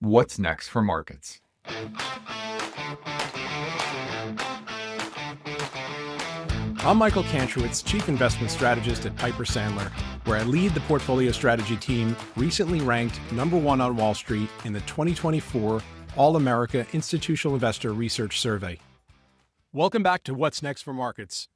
What's next for markets? I'm Michael Kantrowitz, Chief Investment Strategist at Piper Sandler, where I lead the portfolio strategy team, recently ranked #1 on Wall Street in the 2024 All-America Institutional Investor Research Survey. Welcome back to What's Next for Markets.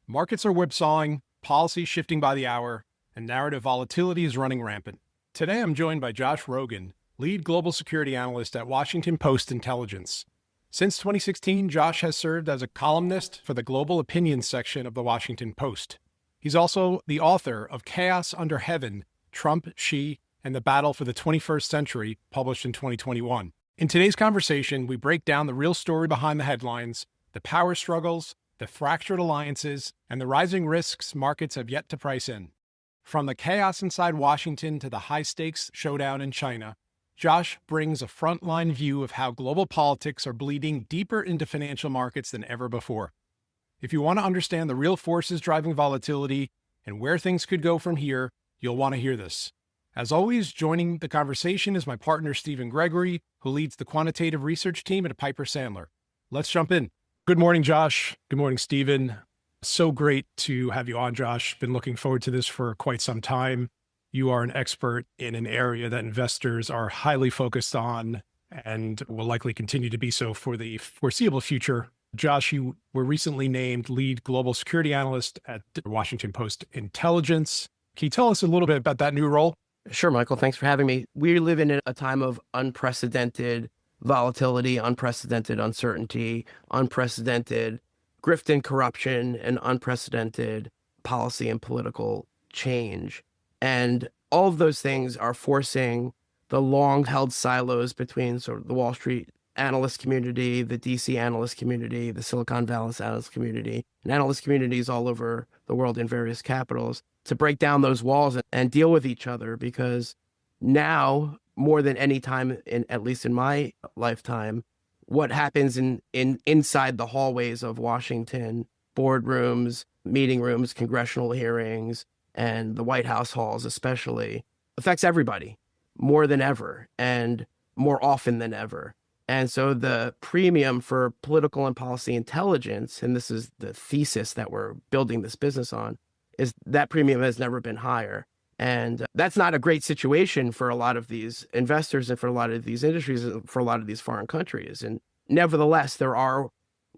Markets are whipsawing, policy shifting by the hour, and narrative volatility is running rampant. Today I'm joined by Josh Rogin, lead Global Security Analyst at Washington Post Intelligence. Since 2016, Josh has served as a columnist for the Global Opinions section of the Washington Post. He's also the author of Chaos Under Heaven, Trump, Xi, and the Battle for the 21st Century, published in 2021. In today's conversation, we break down the real story behind the headlines, the power struggles, the fractured alliances, and the rising risks markets have yet to price in. From the chaos inside Washington to the high-stakes showdown in China, Josh brings a frontline view of how global politics are bleeding deeper into financial markets than ever before. If you want to understand the real forces driving volatility and where things could go from here, you'll want to hear this. As always, joining the conversation is my partner, Stephen Gregory, who leads the quantitative research team at Piper Sandler. Let's jump in. Good morning, Josh. Good morning, Stephen. So great to have you on, Josh. Been looking forward to this for quite some time. You are an expert in an area that investors are highly focused on and will likely continue to be so for the foreseeable future. Josh, you were recently named lead global security analyst at Washington Post Intelligence. Can you tell us a little bit about that new role? Sure, Michael. Thanks for having me. We live in a time of unprecedented volatility, unprecedented uncertainty, unprecedented grift and corruption, and unprecedented policy and political change. And all of those things are forcing the long-held silos between sort of the Wall Street analyst community, the DC analyst community, the Silicon Valley analyst community, and analyst communities all over the world in various capitals to break down those walls and deal with each other. Because now, more than any time, at least in my lifetime, what happens inside the hallways of Washington, boardrooms, meeting rooms, congressional hearings, and the White House halls especially, affects everybody more than ever and more often than ever. And so the premium for political and policy intelligence, and this is the thesis that we're building this business on, is that premium has never been higher. And that's not a great situation for a lot of these investors and for a lot of these industries, for a lot of these foreign countries. And nevertheless, there are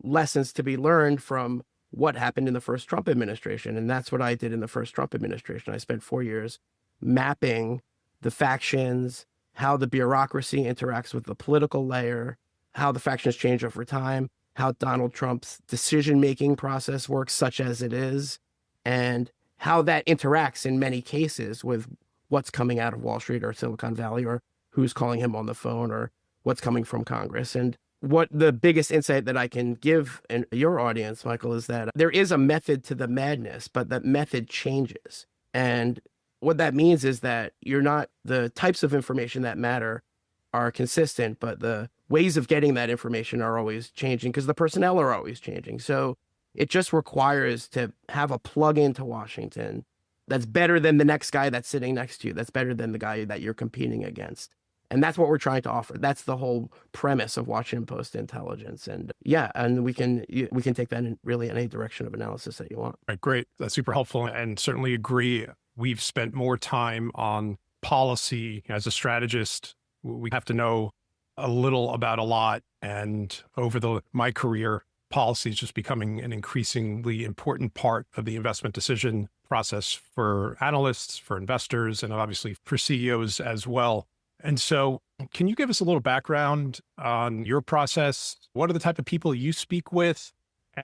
lessons to be learned from what happened in the first Trump administration. And that's what I did in the first Trump administration. I spent 4 years mapping the factions, how the bureaucracy interacts with the political layer, how the factions change over time, how Donald Trump's decision-making process works, such as it is, and how that interacts in many cases with what's coming out of Wall Street or Silicon Valley, or who's calling him on the phone, or what's coming from Congress. And what the biggest insight that I can give your audience, Michael, is that there is a method to the madness, but that method changes. And what that means is that the types of information that matter are consistent, but the ways of getting that information are always changing because the personnel are always changing. So it just requires to have a plug into Washington that's better than the next guy that's sitting next to you, that's better than the guy that you're competing against. And that's what we're trying to offer. That's the whole premise of Washington Post Intelligence. And we can take that in really any direction of analysis that you want. Right, great. That's super helpful, and certainly agree. We've spent more time on policy as a strategist. We have to know a little about a lot. And over my career, policy is just becoming an increasingly important part of the investment decision process for analysts, for investors, and obviously for CEOs as well. And so can you give us a little background on your process? What are the type of people you speak with?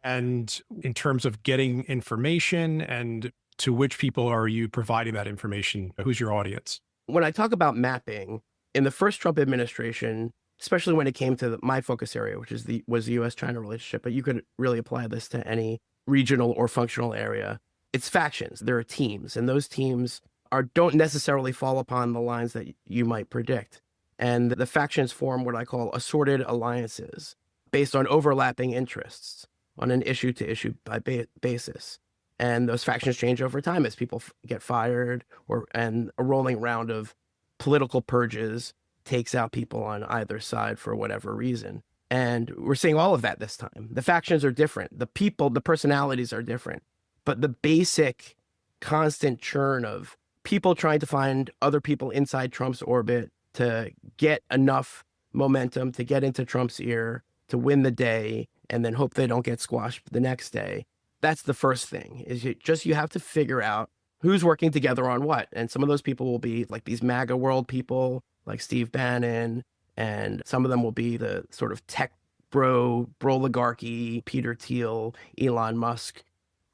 And in terms of getting information, and to which people are you providing that information? Who's your audience? When I talk about mapping, in the first Trump administration, especially when it came to my focus area, which was the U.S. China relationship, but you could really apply this to any regional or functional area. It's factions. There are teams, and those teams don't necessarily fall upon the lines that you might predict. And the factions form what I call assorted alliances based on overlapping interests on an issue-to-issue basis. And those factions change over time as people get fired, and a rolling round of political purges takes out people on either side for whatever reason. And we're seeing all of that this time. The factions are different. The people, the personalities are different. But the basic constant churn of people trying to find other people inside Trump's orbit to get enough momentum to get into Trump's ear, to win the day, and then hope they don't get squashed the next day. That's the first thing, is you have to figure out who's working together on what. And some of those people will be like these MAGA world people like Steve Bannon, and some of them will be the sort of tech broligarchy, Peter Thiel, Elon Musk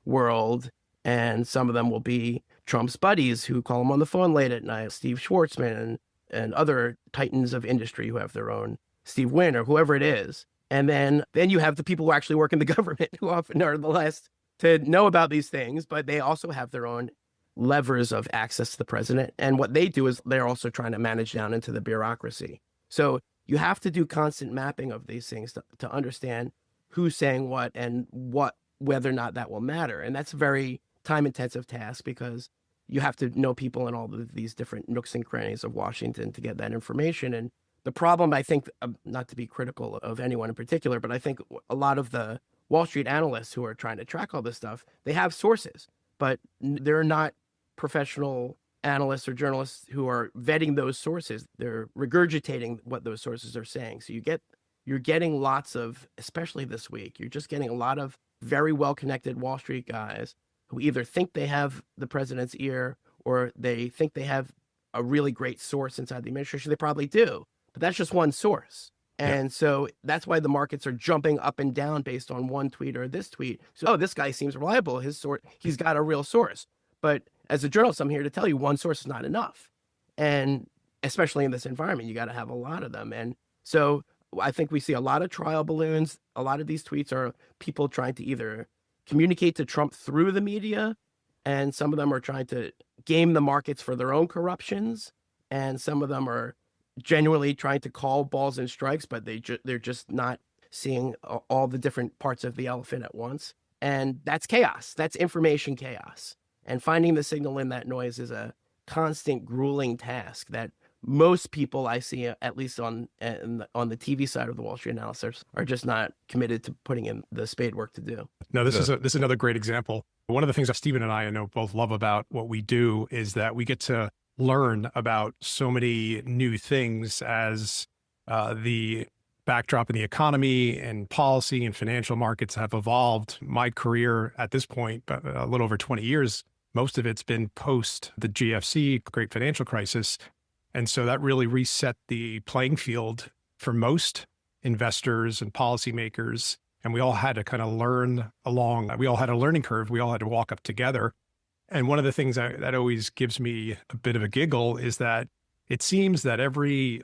world. And some of them will be Trump's buddies who call him on the phone late at night, Steve Schwartzman and other titans of industry who have their own, Steve Wynn or whoever it is. And then you have the people who actually work in the government who often are the last to know about these things, but they also have their own levers of access to the president. And what they do is they're also trying to manage down into the bureaucracy. So you have to do constant mapping of these things to understand who's saying what and whether or not that will matter. And that's a very time-intensive task because you have to know people in all of these different nooks and crannies of Washington to get that information. And the problem, I think, not to be critical of anyone in particular, but I think a lot of the Wall Street analysts who are trying to track all this stuff, they have sources, but they're not professional analysts or journalists who are vetting those sources. They're regurgitating what those sources are saying. So you're getting lots of, especially this week, you're just getting a lot of very well-connected Wall Street guys who either think they have the president's ear or they think they have a really great source inside the administration. They probably do, but that's just one source. And so that's why the markets are jumping up and down based on one tweet or this tweet. So, oh, this guy seems reliable. He's got a real source. But as a journalist, I'm here to tell you one source is not enough. And especially in this environment, you got to have a lot of them. And so I think we see a lot of trial balloons. A lot of these tweets are people trying to either communicate to Trump through the media, and some of them are trying to game the markets for their own corruptions, and some of them are genuinely trying to call balls and strikes, but they're just not seeing all the different parts of the elephant at once. And that's chaos. That's information chaos. And finding the signal in that noise is a constant, grueling task that most people I see, at least on the TV side of the Wall Street analysis, are just not committed to putting in the spade work to do. No, this is another great example. One of the things that Stephen and I know both love about what we do is that we get to learn about so many new things as the backdrop in the economy and policy and financial markets have evolved. My career at this point, a little over 20 years, most of it's been post the GFC, Great Financial Crisis. And so that really reset the playing field for most investors and policymakers. And we all had to kind of learn along. We all had a learning curve. We all had to walk up together. And one of the things that always gives me a bit of a giggle is that it seems that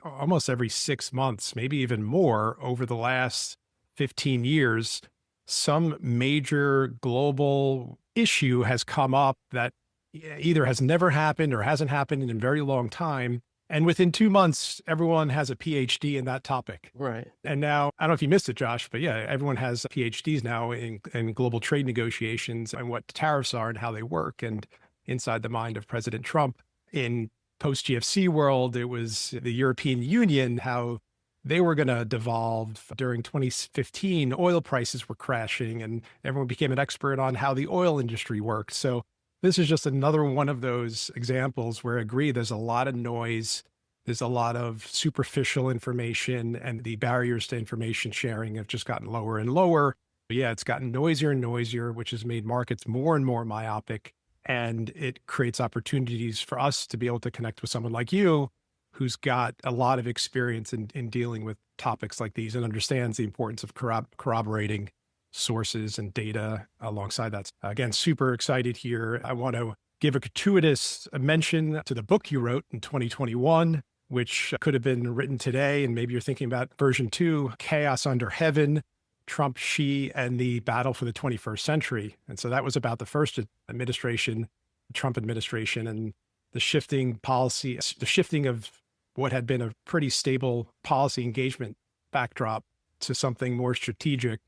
almost every 6 months, maybe even more over the last 15 years, some major global issue has come up that either has never happened or hasn't happened in a very long time. And within 2 months, everyone has a PhD in that topic. Right. And now, I don't know if you missed it, Josh, but yeah, everyone has PhDs now in global trade negotiations and what tariffs are and how they work. And inside the mind of President Trump, in post-GFC world, it was the European Union, how they were going to devolve. During 2015, oil prices were crashing and everyone became an expert on how the oil industry worked. So this is just another one of those examples where I agree there's a lot of noise, there's a lot of superficial information, and the barriers to information sharing have just gotten lower and lower. But yeah, it's gotten noisier and noisier, which has made markets more and more myopic. And it creates opportunities for us to be able to connect with someone like you, who's got a lot of experience in dealing with topics like these and understands the importance of corroborating sources and data alongside that. Again, super excited here. I want to give a gratuitous mention to the book you wrote in 2021, which could have been written today. And maybe you're thinking about version 2, Chaos Under Heaven, Trump, Xi, and the Battle for the 21st Century. And so that was about the first administration, the Trump administration, and the shifting policy, the shifting of what had been a pretty stable policy engagement backdrop to something more strategic,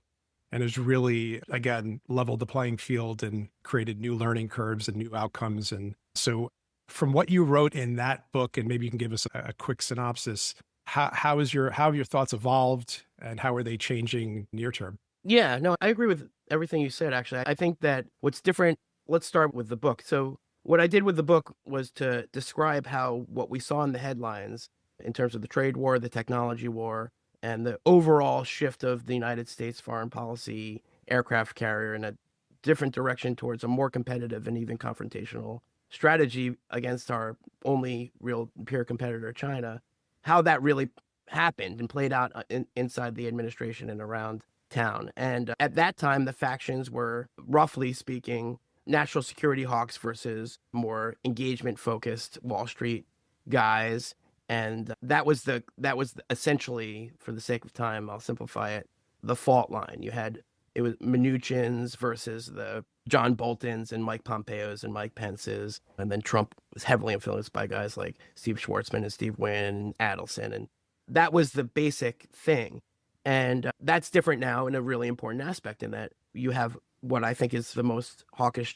and has really, again, leveled the playing field and created new learning curves and new outcomes. And so From what you wrote in that book, and maybe you can give us a quick synopsis, how have your thoughts evolved and how are they changing near term? Yeah, no, I agree with everything you said, actually. I think that what's different, let's start with the book. So, what I did with the book was to describe how what we saw in the headlines in terms of the trade war, the technology war, and the overall shift of the United States foreign policy aircraft carrier in a different direction towards a more competitive and even confrontational strategy against our only real peer competitor, China, how that really happened and played out inside the administration and around town. And at that time, the factions were, roughly speaking, national security hawks versus more engagement focused Wall Street guys. And that was essentially, for the sake of time, I'll simplify it, the fault line. It was Mnuchin's versus the John Bolton's and Mike Pompeo's and Mike Pence's. And then Trump was heavily influenced by guys like Steve Schwartzman and Steve Wynn and Adelson. And that was the basic thing. And that's different now in a really important aspect in that you have what I think is the most hawkish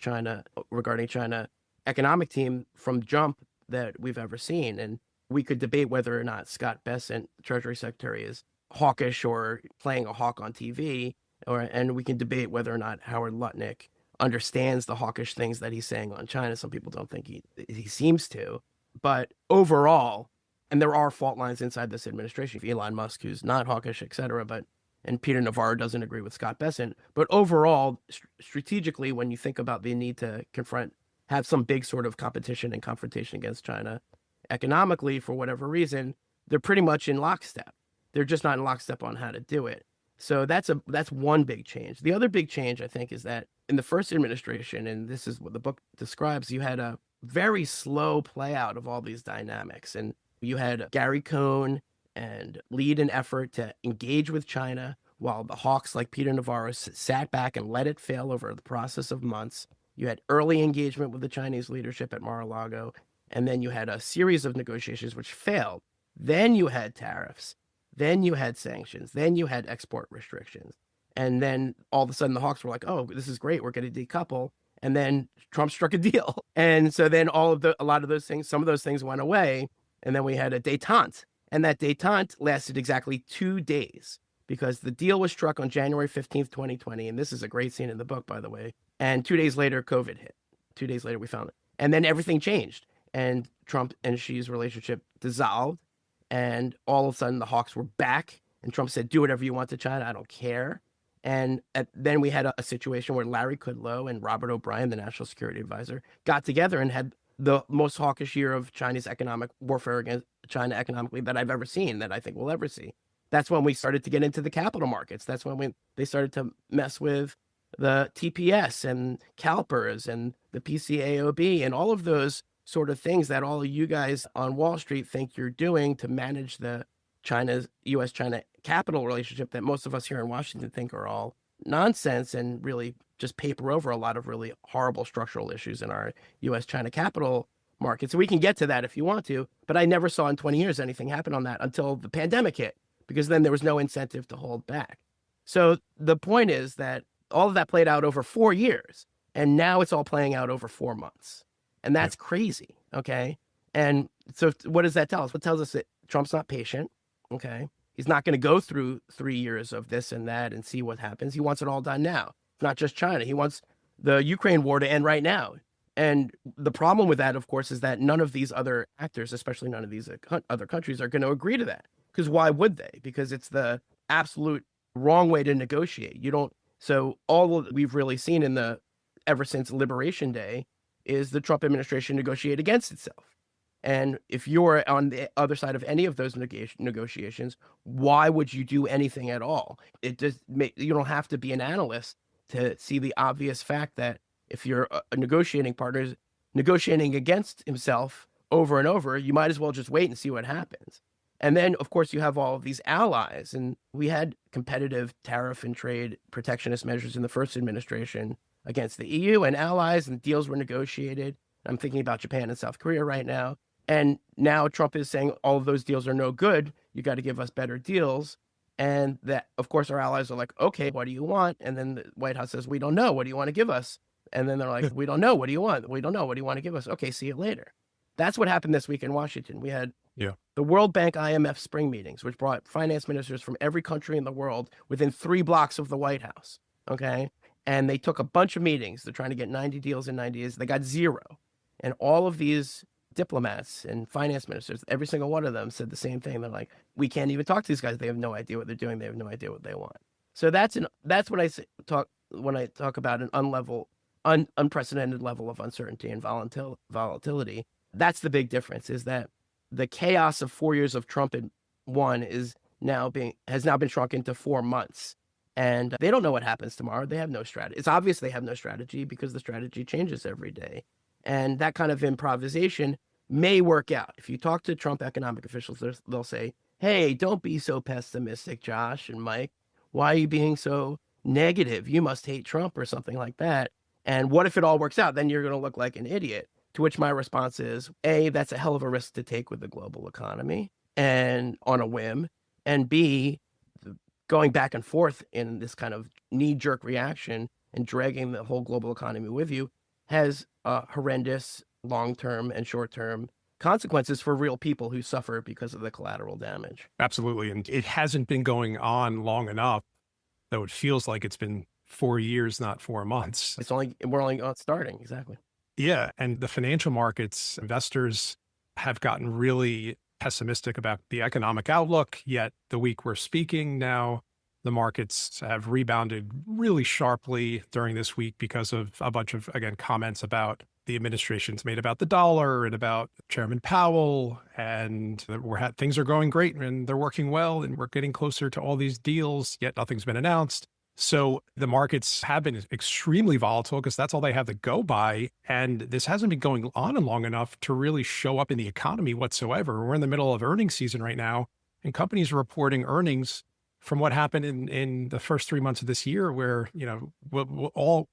regarding China economic team from jump that we've ever seen. And we could debate whether or not Scott Bessent, Treasury Secretary, is hawkish or playing a hawk on TV, and we can debate whether or not Howard Lutnick understands the hawkish things that he's saying on China. Some people don't think he seems to. But overall, and there are fault lines inside this administration, Elon Musk, who's not hawkish, et cetera, and Peter Navarro doesn't agree with Scott Bessent. But overall, strategically, when you think about the need to have some big sort of competition and confrontation against China, economically, for whatever reason, they're pretty much in lockstep. They're just not in lockstep on how to do it. So that's one big change. The other big change, I think, is that in the first administration, and this is what the book describes, you had a very slow play out of all these dynamics. And you had Gary Cohn and lead an effort to engage with China while the hawks like Peter Navarro sat back and let it fail over the process of months. You had early engagement with the Chinese leadership at Mar-a-Lago, and then you had a series of negotiations which failed. Then you had tariffs. Then you had sanctions. Then you had export restrictions. And then all of a sudden the hawks were like, oh, this is great. We're going to decouple. And then Trump struck a deal. And so then some of those things went away. And then we had a détente. And that détente lasted exactly 2 days because the deal was struck on January 15th, 2020. And this is a great scene in the book, by the way. And 2 days later, COVID hit. 2 days later, we found it. And then everything changed. And Trump and Xi's relationship dissolved. And all of a sudden, the hawks were back. And Trump said, do whatever you want to China. I don't care. And then we had a situation where Larry Kudlow and Robert O'Brien, the national security advisor, got together and had the most hawkish year of Chinese economic warfare against China economically that I've ever seen, that I think we'll ever see. That's when we started to get into the capital markets. That's when they started to mess with the TPS and CalPERS and the PCAOB and all of those sort of things that all of you guys on Wall Street think you're doing to manage the U.S. China capital relationship that most of us here in Washington think are all nonsense and really just paper over a lot of really horrible structural issues in our U.S. China capital markets. So we can get to that if you want to, but I never saw in 20 years anything happen on that until the pandemic hit, because then there was no incentive to hold back. So the point is that all of that played out over 4 years, and now it's all playing out over 4 months. And that's crazy, okay? And so what does that tell us? What tells us that Trump's not patient, okay? He's not going to go through 3 years of this and that and see what happens. He wants it all done now. It's not just China. He wants the Ukraine war to end right now. And the problem with that, of course, is that none of these other actors, especially none of these other countries, are going to agree to that. Because why would they? Because it's the absolute wrong way to negotiate. So all we've really seen ever since Liberation Day is the Trump administration negotiate against itself. And if you're on the other side of any of those negotiations, why would you do anything at all? You don't have to be an analyst to see the obvious fact that if you're a negotiating partner is negotiating against himself over and over, you might as well just wait and see what happens. And then, of course, you have all of these allies. And we had competitive tariff and trade protectionist measures in the first administration against the EU and allies, and deals were negotiated. I'm thinking about Japan and South Korea right now. And now Trump is saying all of those deals are no good. You got to give us better deals. And that, of course, our allies are like, okay, what do you want? And then the White House says, we don't know. What do you want to give us? And then they're like, we don't know. What do you want? We don't know. What do you want to give us? Okay, see you later. That's what happened this week in Washington. We had Yeah. the World Bank IMF spring meetings, which brought finance ministers from every country in the world within 3 blocks of the White House. Okay. And they took a bunch of meetings. They're trying to get 90 deals in 90 days. They got 0. And all of these diplomats and finance ministers, every single one of them said the same thing. They're like, we can't even talk to these guys. They have no idea what they're doing. They have no idea what they want. So that's what I talk when I talk about an unprecedented level of uncertainty and volatility. That's the big difference, is that the chaos of 4 years of Trump and one has now been shrunk into 4 months. And they don't know what happens tomorrow. They have no strategy. It's obvious they have no strategy because the strategy changes every day. And that kind of improvisation may work out. If you talk to Trump economic officials, they'll say, hey, don't be so pessimistic, Josh and Mike. Why are you being so negative? You must hate Trump or something like that. And what if it all works out? Then you're going to look like an idiot. To which my response is, A, that's a hell of a risk to take with the global economy and on a whim. And B, going back and forth in this kind of knee-jerk reaction and dragging the whole global economy with you has horrendous long-term and short-term consequences for real people who suffer because of the collateral damage. Absolutely. And it hasn't been going on long enough, though it feels like it's been 4 years, not 4 months. We're only starting. Exactly. Yeah. And the financial markets, investors have gotten really pessimistic about the economic outlook. Yet the week we're speaking now, the markets have rebounded really sharply during this week because of a bunch of, again, comments about the administration's made about the dollar and about Chairman Powell, and things are going great and they're working well and we're getting closer to all these deals, yet nothing's been announced. So the markets have been extremely volatile because that's all they have to go by. And this hasn't been going on long enough to really show up in the economy whatsoever. We're in the middle of earnings season right now, and companies are reporting earnings from what happened in the first 3 months of this year, where,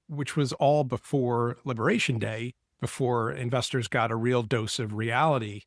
which was all before Liberation Day, before investors got a real dose of reality.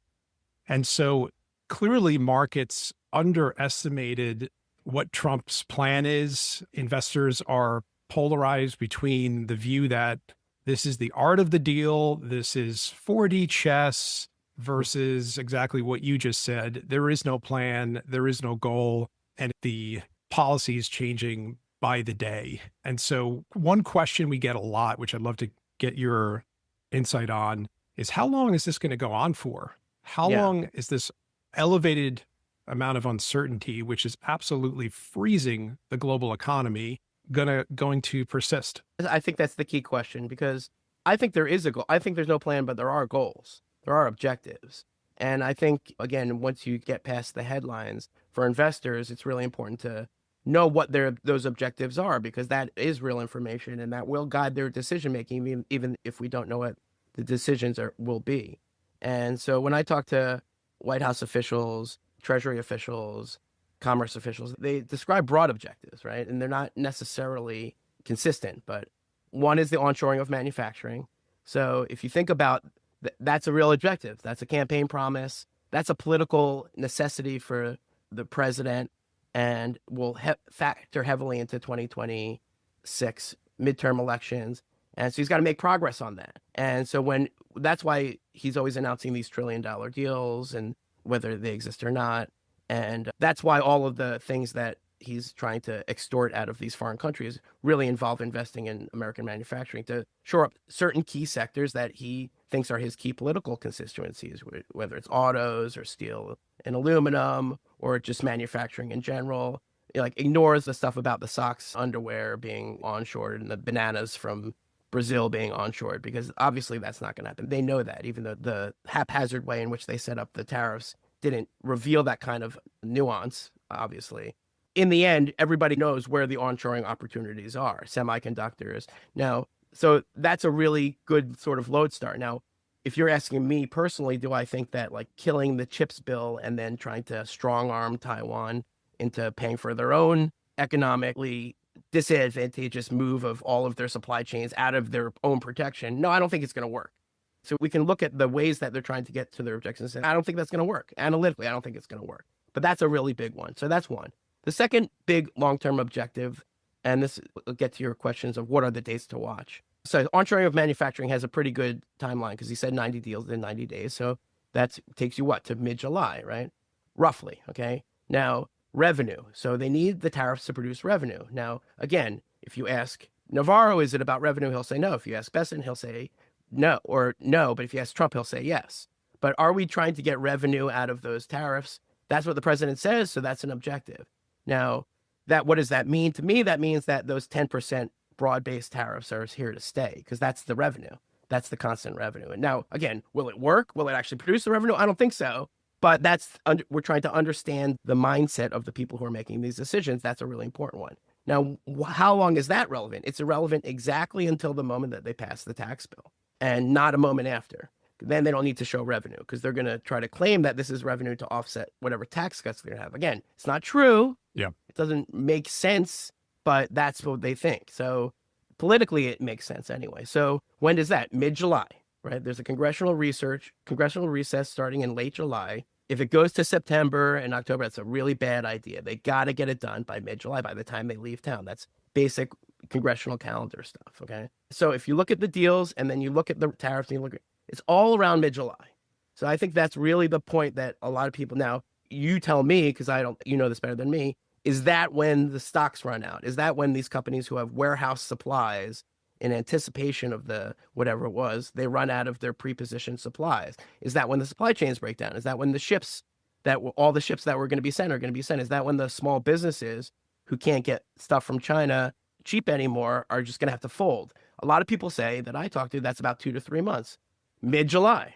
And so clearly markets underestimated what Trump's plan is. Investors are polarized between the view that this is the art of the deal, this is 4D chess, versus exactly what you just said. There is no plan, there is no goal, and the policy is changing by the day. And so one question we get a lot, which I'd love to get your insight on, is how long is this going to go on for? How long is this elevated amount of uncertainty, which is absolutely freezing the global economy, going to persist? I think that's the key question, because I think there is a goal. I think there's no plan, but there are goals. There are objectives. And I think, again, once you get past the headlines, for investors, it's really important to know what those objectives are, because that is real information and that will guide their decision making, even if we don't know what the decisions will be. And so when I talk to White House officials, Treasury officials, commerce officials, they describe broad objectives, right? And they're not necessarily consistent, but one is the onshoring of manufacturing. So if you think about that's a real objective. That's a campaign promise. That's a political necessity for the president, and will factor heavily into 2026 midterm elections. And so he's got to make progress on that. And so that's why he's always announcing these $1 trillion deals, and whether they exist or not. And that's why all of the things that he's trying to extort out of these foreign countries really involve investing in American manufacturing to shore up certain key sectors that he thinks are his key political constituencies, whether it's autos or steel and aluminum or just manufacturing in general. He ignores the stuff about the socks, underwear being onshored and the bananas from Brazil being onshored, because obviously that's not going to happen. They know that, even though the haphazard way in which they set up the tariffs didn't reveal that kind of nuance, obviously. In the end, everybody knows where the onshoring opportunities are, semiconductors. Now, so that's a really good sort of lodestar. Now, if you're asking me personally, do I think that killing the chips bill and then trying to strong arm Taiwan into paying for their own economically disadvantageous move of all of their supply chains out of their own protection? No, I don't think it's going to work. So we can look at the ways that they're trying to get to their objectives and say, I don't think that's going to work. Analytically, I don't think it's going to work. But that's a really big one. So that's one. The second big long-term objective, and this will get to your questions of what are the dates to watch. So onshoring of manufacturing has a pretty good timeline, because he said 90 deals in 90 days. So That takes you what? To mid-July, right? Roughly, okay? Now, revenue. So they need the tariffs to produce revenue. Now, again, if you ask Navarro, is it about revenue? He'll say no. If you ask Besson, he'll say no, or no. But if you ask Trump, he'll say yes. But are we trying to get revenue out of those tariffs? That's what the president says, so that's an objective. Now, what does that mean? To me, that means that those 10% broad-based tariffs are here to stay, because that's the revenue. That's the constant revenue. And now, again, will it work? Will it actually produce the revenue? I don't think so. But we're trying to understand the mindset of the people who are making these decisions. That's a really important one. Now, how long is that relevant? It's irrelevant exactly until the moment that they pass the tax bill, and not a moment after. Then they don't need to show revenue, because they're going to try to claim that this is revenue to offset whatever tax cuts they're going to have. Again, it's not true. Yeah. It doesn't make sense, but that's what they think. So politically, it makes sense anyway. So when does that? Mid-July, right? There's a congressional recess starting in late July. If it goes to September and October, that's a really bad idea. They got to get it done by mid-July, by the time they leave town. That's basic congressional calendar stuff, okay? So if you look at the deals and then you look at the tariffs and you look at it's all around mid-July. So I think that's really the point that a lot of people now, you tell me, because you know this better than me, is that when the stocks run out? Is that when these companies who have warehouse supplies in anticipation of the whatever it was, they run out of their pre-positioned supplies? Is that when the supply chains break down? Is that when all the ships that were going to be sent are going to be sent? Is that when the small businesses who can't get stuff from China cheap anymore are just going to have to fold? A lot of people say that I talk to, that's about 2 to 3 months. Mid-July,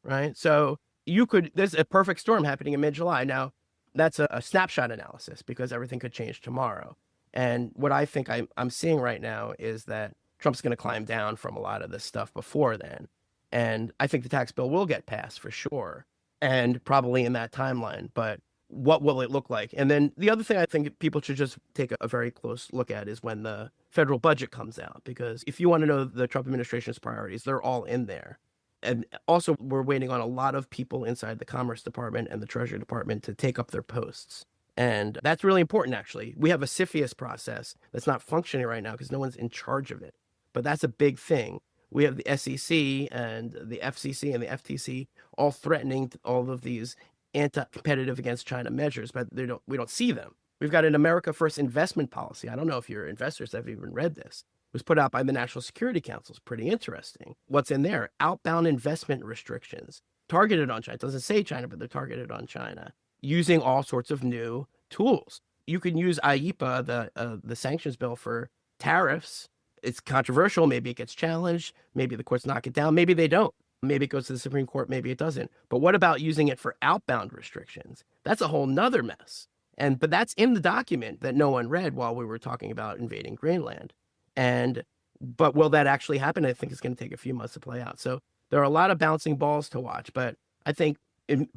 right? So there's a perfect storm happening in mid-July. Now, that's a snapshot analysis, because everything could change tomorrow. And what I think I'm seeing right now is that Trump's going to climb down from a lot of this stuff before then. And I think the tax bill will get passed for sure, and probably in that timeline. But what will it look like? And then the other thing I think people should just take a very close look at is when the federal budget comes out, because if you want to know the Trump administration's priorities, they're all in there. And also, we're waiting on a lot of people inside the Commerce Department and the Treasury Department to take up their posts. And that's really important, actually. We have a CFIUS process that's not functioning right now because no one's in charge of it. But that's a big thing. We have the SEC and the FCC and the FTC all threatening all of these anti-competitive against China measures, but we don't see them. We've got an America First investment policy. I don't know if your investors have even read this. It was put out by the National Security Council. It's pretty interesting. What's in there? Outbound investment restrictions targeted on China. It doesn't say China, but they're targeted on China, using all sorts of new tools. You can use IEEPA, the sanctions bill, for tariffs. It's controversial. Maybe it gets challenged. Maybe the courts knock it down. Maybe they don't. Maybe it goes to the Supreme Court. Maybe it doesn't. But what about using it for outbound restrictions? That's a whole nother mess. But that's in the document that no one read while we were talking about invading Greenland. But will that actually happen? I think it's going to take a few months to play out. So there are a lot of bouncing balls to watch. But I think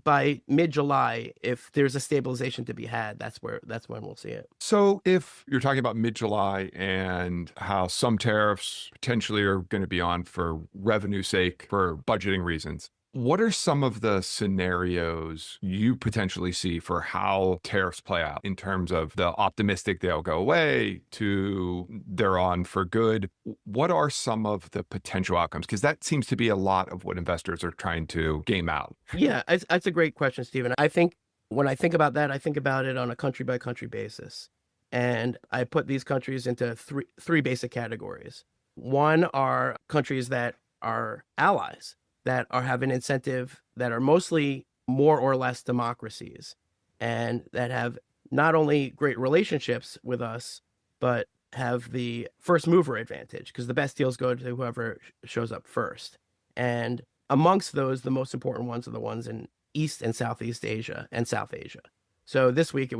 by mid-July, if there's a stabilization to be had, that's when we'll see it. So if you're talking about mid-July and how some tariffs potentially are going to be on for revenue sake, for budgeting reasons, what are some of the scenarios you potentially see for how tariffs play out in terms of the optimistic they'll go away to they're on for good? What are some of the potential outcomes? Because that seems to be a lot of what investors are trying to game out. Yeah, that's a great question, Stephen. I think when I think about that, I think about it on a country by country basis. And I put these countries into three basic categories. One are countries that are allies, that have an incentive, that are mostly more or less democracies, and that have not only great relationships with us, but have the first mover advantage, because the best deals go to whoever shows up first. And amongst those, the most important ones are the ones in East and Southeast Asia and South Asia. So this week,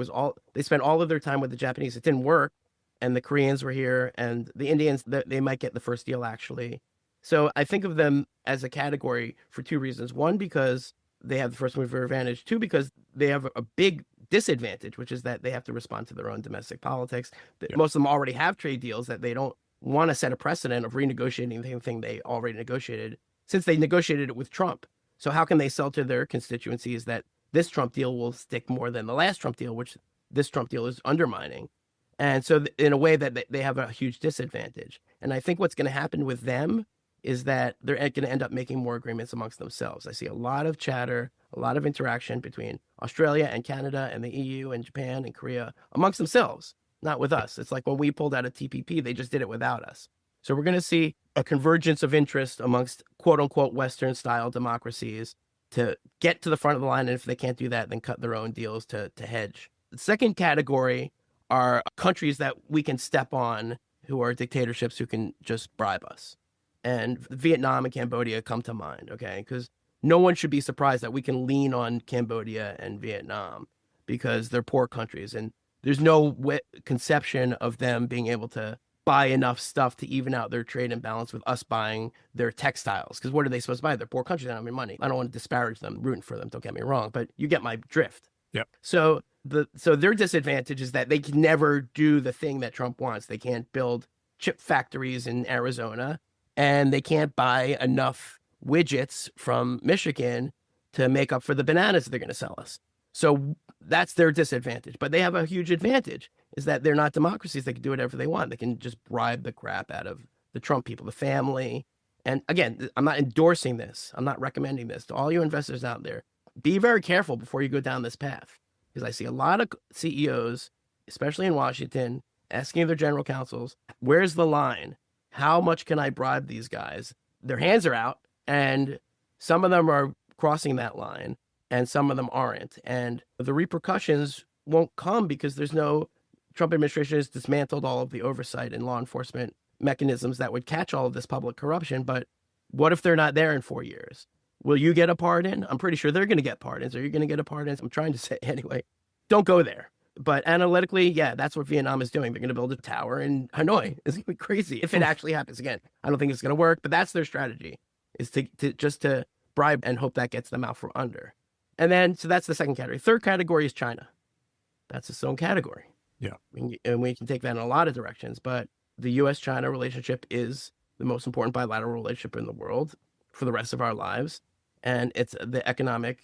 they spent all of their time with the Japanese. It didn't work. And the Koreans were here, and the Indians, they might get the first deal, actually. So I think of them as a category for two reasons. One, because they have the first mover advantage. Two, because they have a big disadvantage, which is that they have to respond to their own domestic politics. Yeah. Most of them already have trade deals that they don't want to set a precedent of renegotiating the thing they already negotiated, since they negotiated it with Trump. So how can they sell to their constituencies that this Trump deal will stick more than the last Trump deal, which this Trump deal is undermining? And so in a way that they have a huge disadvantage. And I think what's going to happen with them is that they're going to end up making more agreements amongst themselves. I see a lot of chatter, a lot of interaction between Australia and Canada and the EU and Japan and Korea amongst themselves, not with us. It's like when we pulled out of TPP, they just did it without us. So we're going to see a convergence of interest amongst quote unquote Western style democracies to get to the front of the line. And if they can't do that, then cut their own deals to hedge. The second category are countries that we can step on who are dictatorships who can just bribe us. And Vietnam and Cambodia come to mind, okay? Because no one should be surprised that we can lean on Cambodia and Vietnam because they're poor countries. And there's no conception of them being able to buy enough stuff to even out their trade imbalance with us buying their textiles. Because what are they supposed to buy? They're poor countries. They don't have any money. I don't want to disparage them, rooting for them. Don't get me wrong, but you get my drift. Yep. So their disadvantage is that they can never do the thing that Trump wants. They can't build chip factories in Arizona, and they can't buy enough widgets from Michigan to make up for the bananas that they're going to sell us. So that's their disadvantage. But they have a huge advantage, is that they're not democracies. They can do whatever they want. They can just bribe the crap out of the Trump people, the family. And again, I'm not endorsing this. I'm not recommending this to all you investors out there. Be very careful before you go down this path, because I see a lot of CEOs, especially in Washington, asking their general counsels, where's the line? How much can I bribe these guys? Their hands are out, and some of them are crossing that line, and some of them aren't. And the repercussions won't come because there's no Trump administration has dismantled all of the oversight and law enforcement mechanisms that would catch all of this public corruption. But what if they're not there in 4 years? Will you get a pardon? I'm pretty sure they're going to get pardons. Are you going to get a pardon? I'm trying to say anyway. Don't go there. But analytically, yeah, that's what Vietnam is doing. They're going to build a tower in Hanoi. It's going to be crazy if it actually happens. Again, I don't think it's going to work, but that's their strategy, is to bribe and hope that gets them out from under. And then, so that's the second category. Third category is China. That's its own category. Yeah. And we can take that in a lot of directions, but the U.S. China relationship is the most important bilateral relationship in the world for the rest of our lives. And it's the economic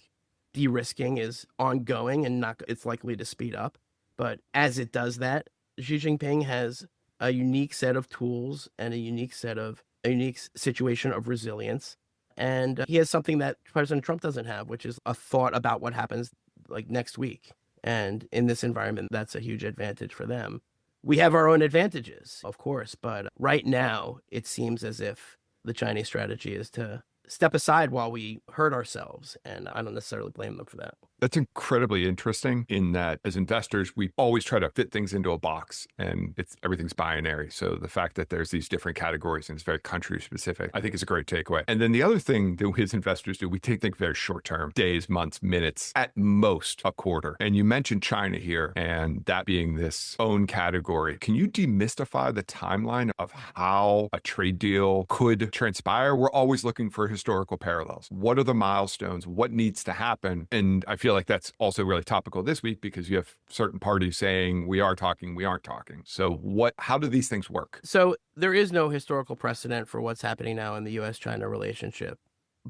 de-risking is ongoing and it's likely to speed up. But as it does that, Xi Jinping has a unique set of tools and a unique situation of resilience. And he has something that President Trump doesn't have, which is a thought about what happens like next week. And in this environment, that's a huge advantage for them. We have our own advantages, of course, but right now it seems as if the Chinese strategy is to step aside while we hurt ourselves. And I don't necessarily blame them for that. That's incredibly interesting in that as investors, we always try to fit things into a box and everything's binary. So the fact that there's these different categories and it's very country specific, I think is a great takeaway. And then the other thing that we as investors do, we think very short term, days, months, minutes, at most a quarter. And you mentioned China here and that being this own category. Can you demystify the timeline of how a trade deal could transpire? We're always looking for historical parallels. What are the milestones? What needs to happen? And I feel like that's also really topical this week because you have certain parties saying we are talking, we aren't talking. So how do these things work? So there is no historical precedent for what's happening now in the U.S. China relationship,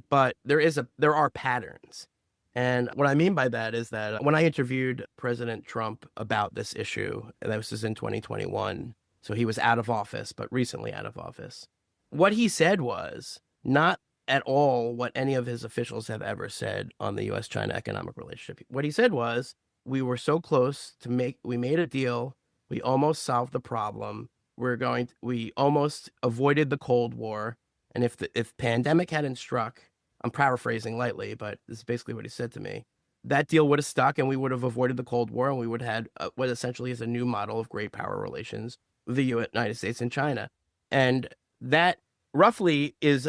but there are patterns. And what I mean by that is that when I interviewed President Trump about this issue, and this was in 2021, so he was out of office, but recently out of office, what he said was not at all what any of his officials have ever said on the U.S.-China economic relationship. What he said was, we were so close we made a deal, we almost solved the problem, we almost avoided the Cold War, and if pandemic hadn't struck, I'm paraphrasing lightly, but this is basically what he said to me, that deal would have stuck and we would have avoided the Cold War and we would have had what essentially is a new model of great power relations with the United States and China. And that roughly is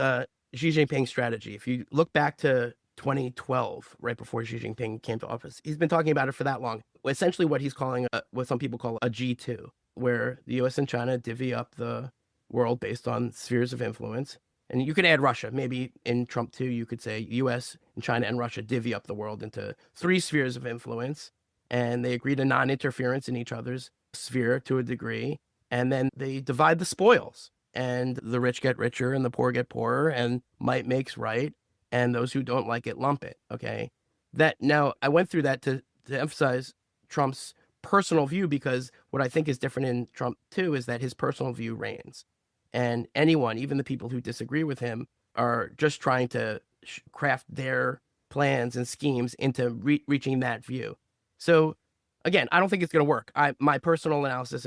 Xi Jinping's strategy. If you look back to 2012, right before Xi Jinping came to office, he's been talking about it for that long. Essentially what he's calling, what some people call a G2, where the US and China divvy up the world based on spheres of influence. And you could add Russia. Maybe in Trump 2, you could say US and China and Russia divvy up the world into 3 spheres of influence. And they agree to non-interference in each other's sphere to a degree. And then they divide the spoils. And the rich get richer and the poor get poorer, and might makes right, and those who don't like it lump it, okay? Now, I went through that to emphasize Trump's personal view, because what I think is different in Trump too is that his personal view reigns. And anyone, even the people who disagree with him, are just trying to craft their plans and schemes into reaching that view. So again, I don't think it's going to work. My personal analysis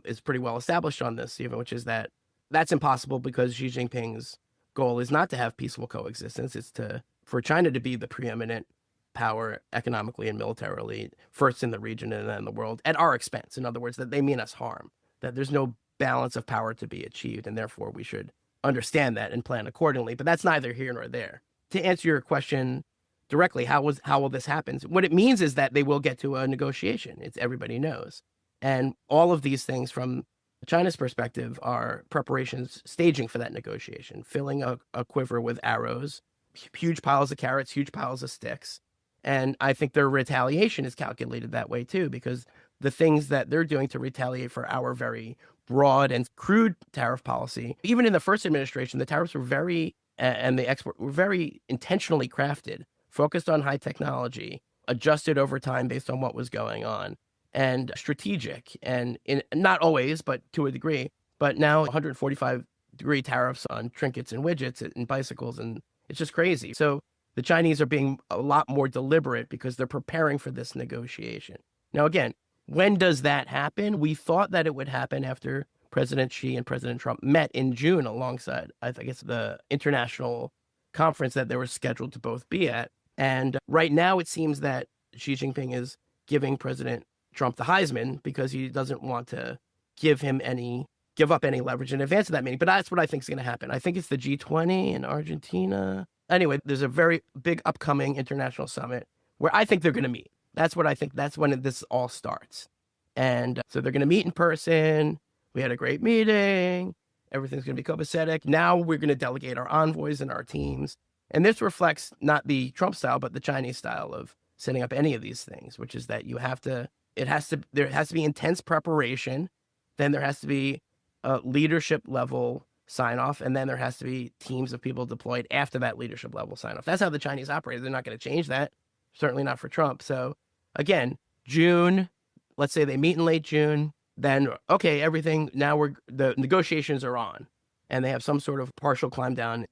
is pretty well established on this, even, which is that that's impossible because Xi Jinping's goal is not to have peaceful coexistence. It's for China to be the preeminent power economically and militarily, first in the region and then in the world, at our expense. In other words, that they mean us harm, that there's no balance of power to be achieved, and therefore we should understand that and plan accordingly. But that's neither here nor there. To answer your question directly, how will this happen? What it means is that they will get to a negotiation. Everybody knows. And all of these things from China's perspective are preparations, staging for that negotiation, filling a quiver with arrows, huge piles of carrots, huge piles of sticks. And I think their retaliation is calculated that way too, because the things that they're doing to retaliate for our very broad and crude tariff policy, even in the first administration, the tariffs were and the export were very intentionally crafted, focused on high technology, adjusted over time based on what was going on, and strategic, and not always, but to a degree. But now 145-degree tariffs on trinkets and widgets and bicycles, and it's just crazy. So the Chinese are being a lot more deliberate because they're preparing for this negotiation. Now, again, when does that happen? We thought that it would happen after President Xi and President Trump met in June alongside, I guess, the international conference that they were scheduled to both be at. And right now it seems that Xi Jinping is giving President Trump the Heisman because he doesn't want to give up any leverage in advance of that meeting. But that's what I think is going to happen. I think it's the G20 in Argentina. Anyway, there's a very big upcoming international summit where I think they're going to meet. That's what I think. That's when this all starts. And so they're going to meet in person. We had a great meeting. Everything's going to be copacetic. Now we're going to delegate our envoys and our teams. And this reflects not the Trump style, but the Chinese style of setting up any of these things, which is that there has to be intense preparation. Then there has to be a leadership level sign off. And then there has to be teams of people deployed after that leadership level sign off. That's how the Chinese operate. They're not going to change that. Certainly not for Trump. So again, June, let's say they meet in late June, then, okay, the negotiations are on, and they have some sort of partial climb down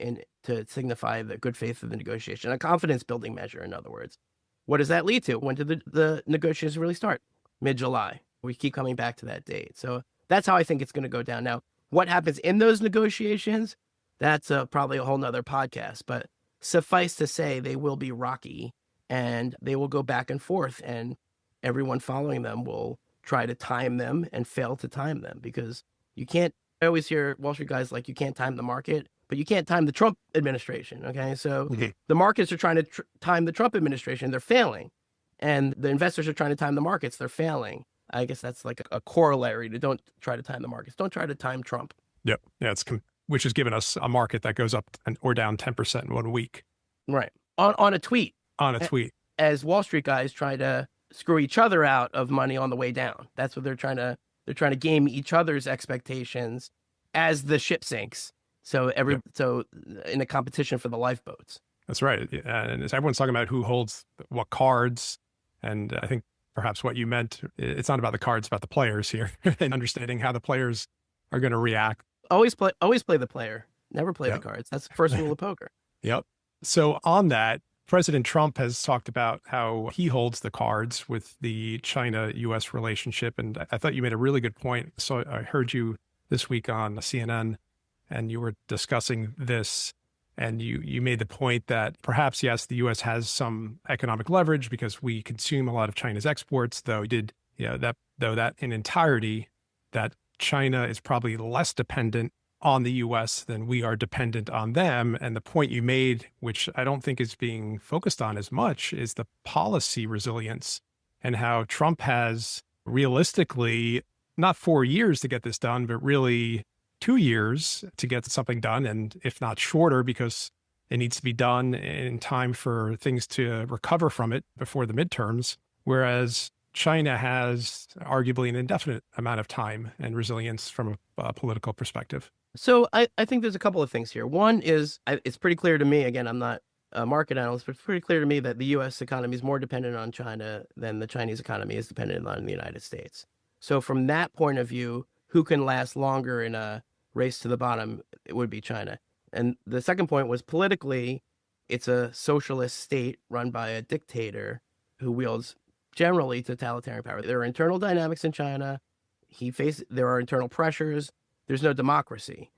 to signify the good faith of the negotiation, a confidence building measure, in other words. What does that lead to? When do the negotiations really start? Mid-July. We keep coming back to that date. So that's how I think it's going to go down. Now, what happens in those negotiations? That's probably a whole nother podcast, but suffice to say, they will be rocky, and they will go back and forth, and everyone following them will try to time them and fail to time them, because you can't. I always hear Wall Street guys like, you can't time the market, but you can't time the Trump administration. Okay. So the markets are trying to time the Trump administration. They're failing. And the investors are trying to time the markets. They're failing. I guess that's like a corollary to don't try to time the markets. Don't try to time Trump. Yep. Yeah. Which has given us a market that goes up or down 10% in 1 week. Right. On a tweet. On a tweet. As Wall Street guys try to screw each other out of money on the way down. That's what they're trying to game each other's expectations as the ship sinks. So in a competition for the lifeboats. That's right. And everyone's talking about who holds what cards. And I think perhaps what you meant, it's not about the cards, it's about the players here and understanding how the players are going to react. Always play the player. Never play the cards. That's the first rule of poker. Yep. So on that, President Trump has talked about how he holds the cards with the China-U.S. relationship. And I thought you made a really good point. So I heard you this week on CNN, and you were discussing this, and you made the point that perhaps, yes, the U.S. has some economic leverage because we consume a lot of China's exports, though that in entirety, that China is probably less dependent on the U.S. than we are dependent on them. And the point you made, which I don't think is being focused on as much, is the policy resilience and how Trump has realistically not 4 years to get this done, but really 2 years to get something done. And if not shorter, because it needs to be done in time for things to recover from it before the midterms. Whereas China has arguably an indefinite amount of time and resilience from a political perspective. So I think there's a couple of things here. One is, it's pretty clear to me, again, I'm not a market analyst, but it's pretty clear to me that the U.S. economy is more dependent on China than the Chinese economy is dependent on the United States. So from that point of view, who can last longer in a race to the bottom, it would be China. And the second point was politically, it's a socialist state run by a dictator who wields generally totalitarian power. There are internal dynamics in China. There are internal pressures. There's no democracy.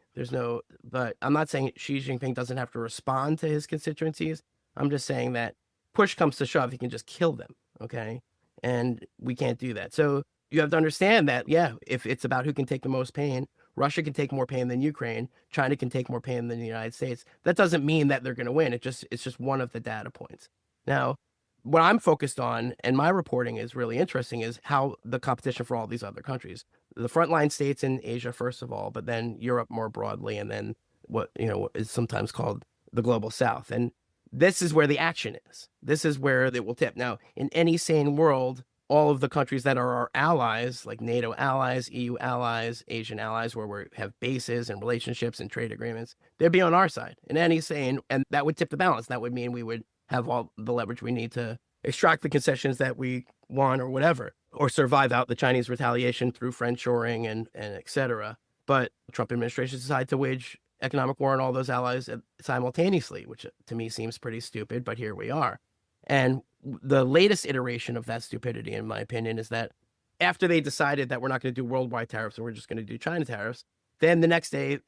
But I'm not saying Xi Jinping doesn't have to respond to his constituencies. I'm just saying that push comes to shove, he can just kill them. Okay. And we can't do that. So you have to understand that, yeah, if it's about who can take the most pain, Russia can take more pain than Ukraine. China can take more pain than the United States. That doesn't mean that they're going to win. It's just one of the data points. Now, what I'm focused on, and my reporting is really interesting, is how the competition for all these other countries, the frontline states in Asia, first of all, but then Europe more broadly, and then what is sometimes called the global South. And this is where the action is. This is where it will tip. Now, in any sane world, all of the countries that are our allies, like NATO allies, EU allies, Asian allies, where we have bases and relationships and trade agreements, they'd be on our side in any sane, and that would tip the balance. That would mean we would have all the leverage we need to extract the concessions that we want or whatever, or survive out the Chinese retaliation through friendshoring and et cetera. But the Trump administration decided to wage economic war on all those allies simultaneously, which to me seems pretty stupid, but here we are. And the latest iteration of that stupidity, in my opinion, is that after they decided that we're not going to do worldwide tariffs and we're just going to do China tariffs, then the next day,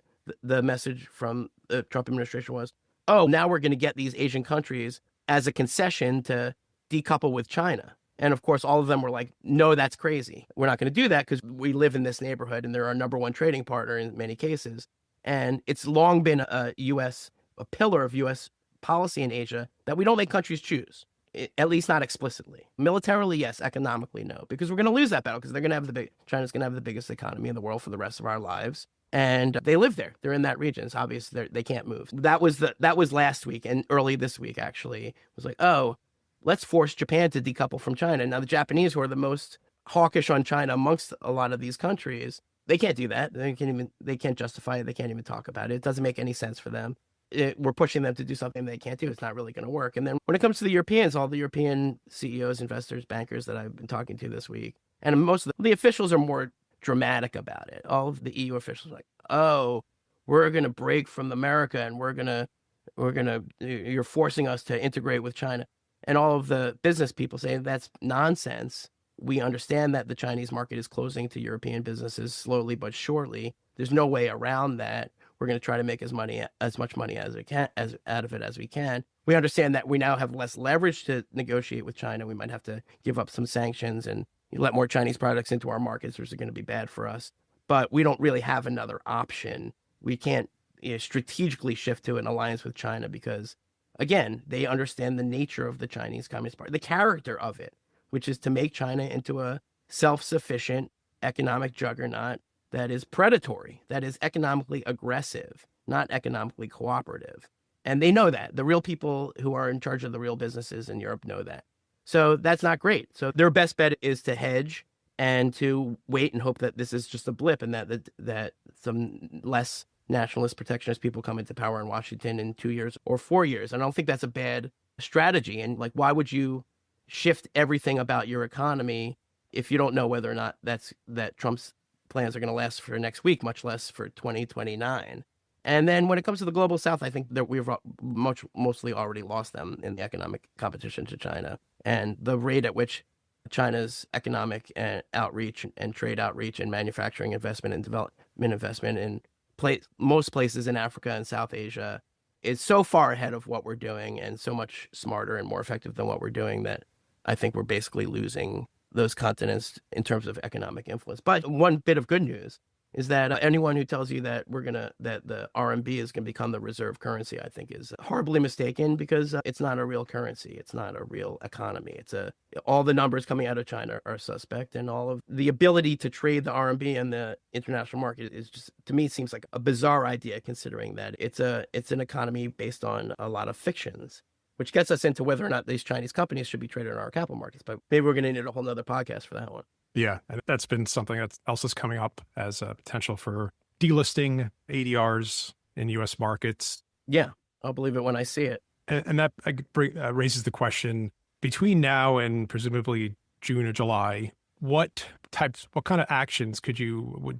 the message from the Trump administration was, oh, now we're going to get these Asian countries as a concession to decouple with China. And of course, all of them were like, no, that's crazy. We're not going to do that because we live in this neighborhood and they're our number one trading partner in many cases. And it's long been a pillar of U.S. policy in Asia that we don't make countries choose, at least not explicitly. Militarily, yes. Economically, no, because we're going to lose that battle because China's going to have the biggest economy in the world for the rest of our lives. And they live there. They're in that region. It's obvious they can't move. That was last week, and early this week, actually, it was like, oh, let's force Japan to decouple from China. Now, the Japanese, who are the most hawkish on China amongst a lot of these countries, they can't do that. They can't justify it. They can't even talk about it. It doesn't make any sense for them. We're pushing them to do something they can't do. It's not really going to work. And then when it comes to the Europeans, all the European CEOs, investors, bankers that I've been talking to this week, and most of the officials are more dramatic about it. All of the EU officials are like, oh, we're going to break from America and you're forcing us to integrate with China. And all of the business people say that's nonsense. We understand that the Chinese market is closing to European businesses slowly but surely. There's no way around that. We're going to try to make as much money as we can, out of it as we can. We understand that we now have less leverage to negotiate with China. We might have to give up some sanctions and let more Chinese products into our markets, which are going to be bad for us. But we don't really have another option. We can't strategically shift to an alliance with China because, again, they understand the nature of the Chinese Communist Party, the character of it, which is to make China into a self-sufficient economic juggernaut that is predatory, that is economically aggressive, not economically cooperative. And they know that. The real people who are in charge of the real businesses in Europe know that. So that's not great. So their best bet is to hedge and to wait and hope that this is just a blip and that some less nationalist protectionist people come into power in Washington in 2 years or 4 years. And I don't think that's a bad strategy. And like, why would you shift everything about your economy if you don't know whether or not that Trump's plans are going to last for next week, much less for 2029. And then when it comes to the global South, I think that we've mostly already lost them in the economic competition to China. And the rate at which China's economic outreach and trade outreach and manufacturing investment and development investment in most places in Africa and South Asia is so far ahead of what we're doing and so much smarter and more effective than what we're doing that I think we're basically losing those continents in terms of economic influence. But one bit of good news is that anyone who tells you that that the RMB is going to become the reserve currency, I think is horribly mistaken because it's not a real currency. It's not a real economy. All the numbers coming out of China are suspect, and all of the ability to trade the RMB in the international market is just, to me, seems like a bizarre idea considering that it's an economy based on a lot of fictions, which gets us into whether or not these Chinese companies should be traded in our capital markets. But maybe we're going to need a whole nother podcast for that one. Yeah, and that's been something else is coming up as a potential for delisting ADRs in U.S. markets. Yeah, I'll believe it when I see it. And that raises the question, between now and presumably June or July, What kind of actions do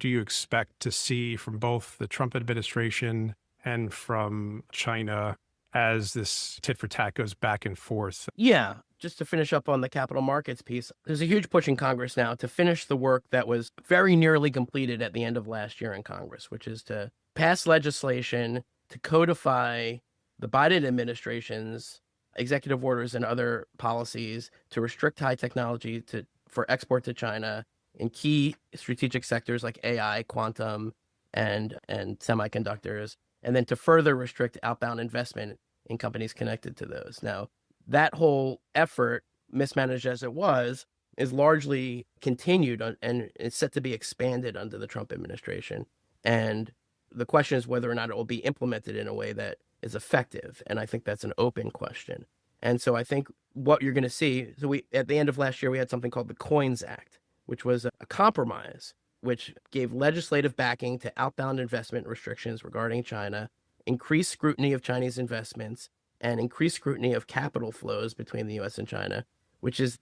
you expect to see from both the Trump administration and from China as this tit for tat goes back and forth? Yeah. Just to finish up on the capital markets piece, there's a huge push in Congress now to finish the work that was very nearly completed at the end of last year in Congress, which is to pass legislation to codify the Biden administration's executive orders and other policies to restrict high technology for export to China in key strategic sectors like AI, quantum, and semiconductors, and then to further restrict outbound investment in companies connected to those. Now, that whole effort, mismanaged as it was, is largely continued and it's set to be expanded under the Trump administration. And the question is whether or not it will be implemented in a way that is effective. And I think that's an open question. And so I think what you're going to see, at the end of last year, we had something called the Coins Act, which was a compromise, which gave legislative backing to outbound investment restrictions regarding China, increased scrutiny of Chinese investments, and increased scrutiny of capital flows between the U.S. and China, which is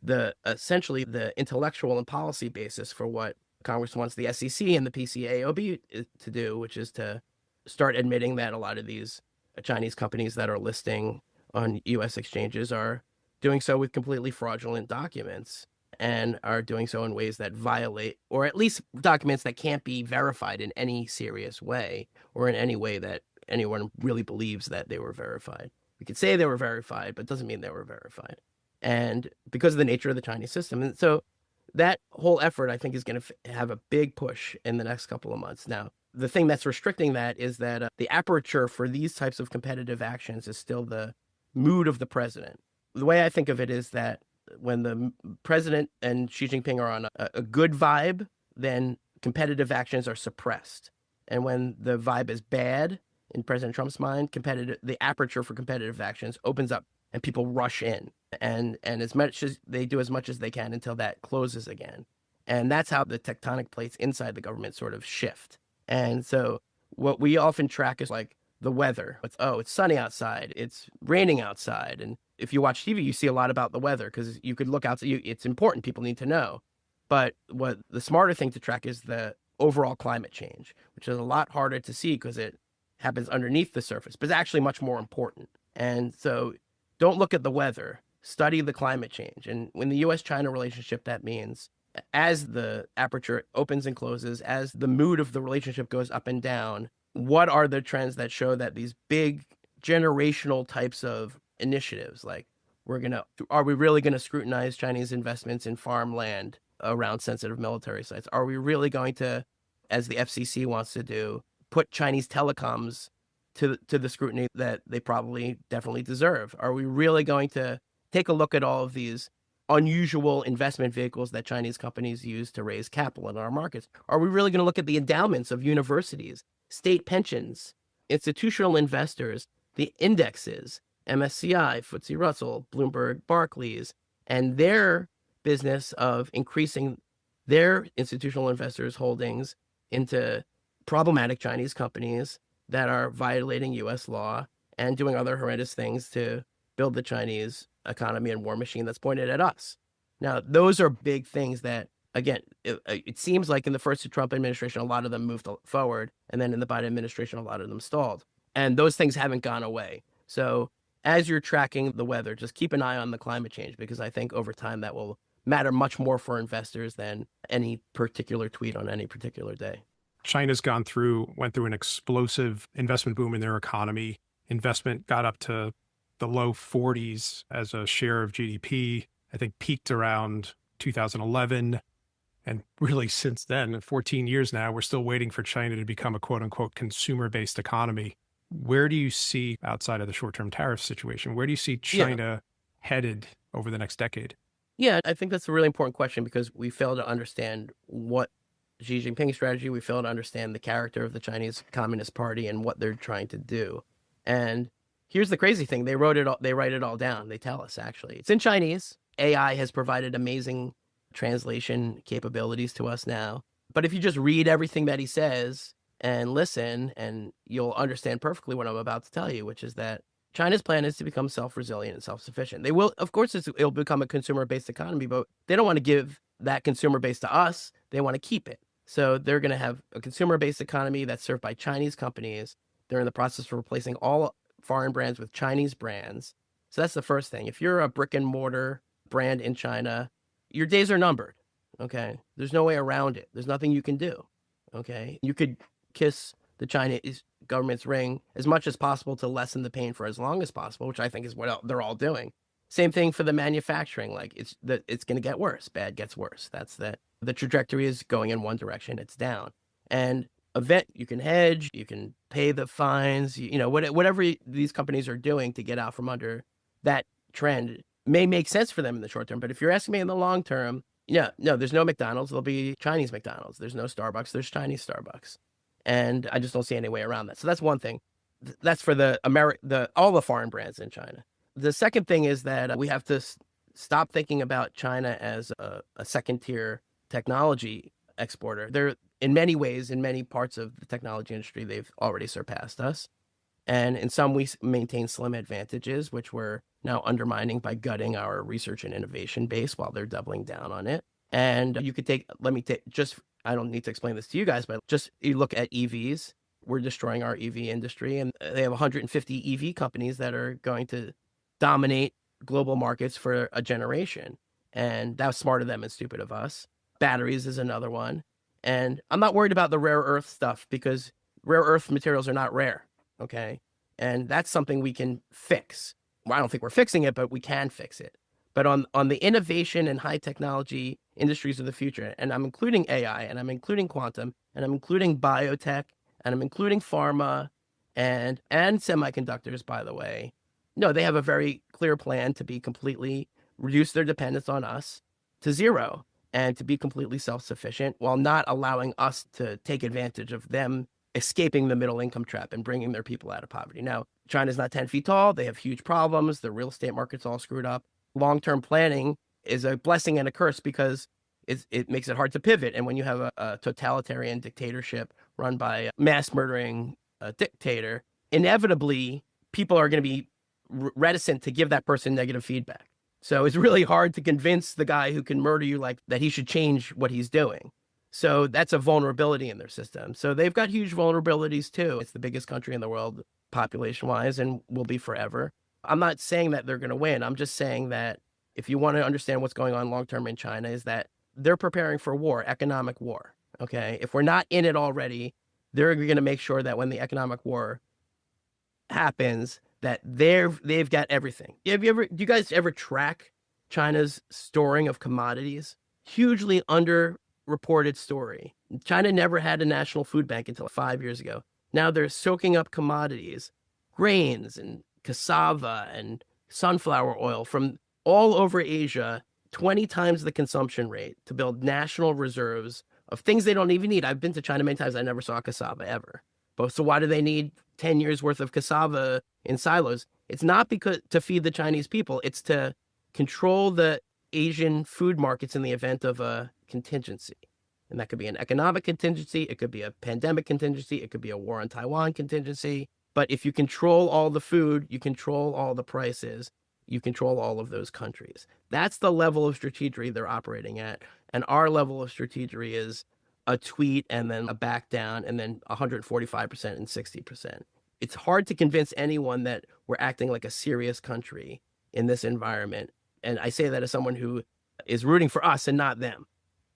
essentially the intellectual and policy basis for what Congress wants the SEC and the PCAOB to do, which is to start admitting that a lot of these Chinese companies that are listing on U.S. exchanges are doing so with completely fraudulent documents and are doing so in ways that violate, or at least documents that can't be verified in any serious way or in any way that anyone really believes that they were verified. We could say they were verified, but it doesn't mean they were verified. And because of the nature of the Chinese system. And so that whole effort, I think, is going to have a big push in the next couple of months. Now, the thing that's restricting that is that the aperture for these types of competitive actions is still the mood of the president. The way I think of it is that when the president and Xi Jinping are on a good vibe, then competitive actions are suppressed. And when the vibe is bad, in President Trump's mind, the aperture for competitive actions opens up and people rush in. And as much as they do as much as they can until that closes again. And that's how the tectonic plates inside the government sort of shift. And so what we often track is like the weather. It's sunny outside. It's raining outside. And if you watch TV, you see a lot about the weather because you could look outside. It's important. People need to know. But what the smarter thing to track is the overall climate change, which is a lot harder to see because it happens underneath the surface, but it's actually much more important. And so don't look at the weather, study the climate change. And when the U.S.-China relationship, that means as the aperture opens and closes, as the mood of the relationship goes up and down, what are the trends that show that these big generational types of initiatives, like are we really going to scrutinize Chinese investments in farmland around sensitive military sites? Are we really going to, as the FCC wants to do, put Chinese telecoms to the scrutiny that they definitely deserve? Are we really going to take a look at all of these unusual investment vehicles that Chinese companies use to raise capital in our markets? Are we really going to look at the endowments of universities, state pensions, institutional investors, the indexes, MSCI, FTSE Russell, Bloomberg, Barclays, and their business of increasing their institutional investors' holdings into problematic Chinese companies that are violating U.S. law and doing other horrendous things to build the Chinese economy and war machine that's pointed at us? Now, those are big things that, again, it seems like in the first Trump administration, a lot of them moved forward, and then in the Biden administration, a lot of them stalled. And those things haven't gone away. So as you're tracking the weather, just keep an eye on the climate change, because I think over time that will matter much more for investors than any particular tweet on any particular day. China's went through an explosive investment boom in their economy. Investment got up to the low 40s as a share of GDP. I think peaked around 2011. And really since then, 14 years now, we're still waiting for China to become a quote unquote consumer-based economy. Where do you see, outside of the short-term tariff situation, where do you see China headed over the next decade? Yeah, I think that's a really important question because we fail to understand what Xi Jinping's strategy, we fail to understand the character of the Chinese Communist Party and what they're trying to do. And here's the crazy thing. They write it all down. They tell us, actually. It's in Chinese. AI has provided amazing translation capabilities to us now. But if you just read everything that he says and listen, and you'll understand perfectly what I'm about to tell you, which is that China's plan is to become self-resilient and self-sufficient. They will, of course, it'll become a consumer-based economy, but they don't want to give that consumer base to us, they want to keep it. So they're going to have a consumer-based economy that's served by Chinese companies. They're in the process of replacing all foreign brands with Chinese brands. So that's the first thing. If you're a brick and mortar brand in China, your days are numbered. Okay. There's no way around it. There's nothing you can do. Okay. You could kiss the Chinese government's ring as much as possible to lessen the pain for as long as possible, which I think is what they're all doing. Same thing for the manufacturing. Like it's going to get worse. Bad gets worse. That's the trajectory is going in one direction. It's down. And you can hedge, you can pay the fines, whatever these companies are doing to get out from under that trend may make sense for them in the short term. But if you're asking me in the long term, no, there's no McDonald's. There'll be Chinese McDonald's. There's no Starbucks. There's Chinese Starbucks. And I just don't see any way around that. So that's one thing. That's for all the foreign brands in China. The second thing is that we have to stop thinking about China as a second-tier technology exporter. They're, in many ways, in many parts of the technology industry, they've already surpassed us. And in some, we maintain slim advantages, which we're now undermining by gutting our research and innovation base while they're doubling down on it. And you could I don't need to explain this to you guys, but just you look at EVs, we're destroying our EV industry. And they have 150 EV companies that are going to dominate global markets for a generation. And that was smart of them and stupid of us. Batteries is another one. And I'm not worried about the rare earth stuff because rare earth materials are not rare. Okay. And that's something we can fix. Well, I don't think we're fixing it, but we can fix it. But on the innovation and high technology industries of the future, and I'm including AI, and I'm including quantum, and I'm including biotech, and I'm including pharma and semiconductors, by the way. No, they have a very clear plan to be completely reduce their dependence on us to zero and to be completely self-sufficient while not allowing us to take advantage of them escaping the middle income trap and bringing their people out of poverty. Now, China's not 10 feet tall. They have huge problems. The real estate market's all screwed up. Long-term planning is a blessing and a curse because it makes it hard to pivot. And when you have a totalitarian dictatorship run by a mass-murdering dictator, inevitably, people are going to be reticent to give that person negative feedback. So it's really hard to convince the guy who can murder you that he should change what he's doing. So that's a vulnerability in their system. So they've got huge vulnerabilities too. It's the biggest country in the world population-wise and will be forever. I'm not saying that they're going to win. I'm just saying that if you want to understand what's going on long-term in China is that they're preparing for war, economic war. Okay. If we're not in it already, they're going to make sure that when the economic war happens, that they've got everything. Do you guys ever track China's storing of commodities? Hugely underreported story. China never had a national food bank until 5 years ago. Now they're soaking up commodities, grains and cassava and sunflower oil from all over Asia, 20 times the consumption rate to build national reserves of things they don't even need. I've been to China many times. I never saw cassava ever. But so why do they need 10 years worth of cassava in silos? It's not because to feed the Chinese people. It's to control the Asian food markets in the event of a contingency. And that could be an economic contingency. It could be a pandemic contingency. It could be a war on Taiwan contingency. But if you control all the food, you control all the prices, you control all of those countries. That's the level of strategy they're operating at. And our level of strategy is a tweet and then a back down and then 145% and 60%. It's hard to convince anyone that we're acting like a serious country in this environment. And I say that as someone who is rooting for us and not them.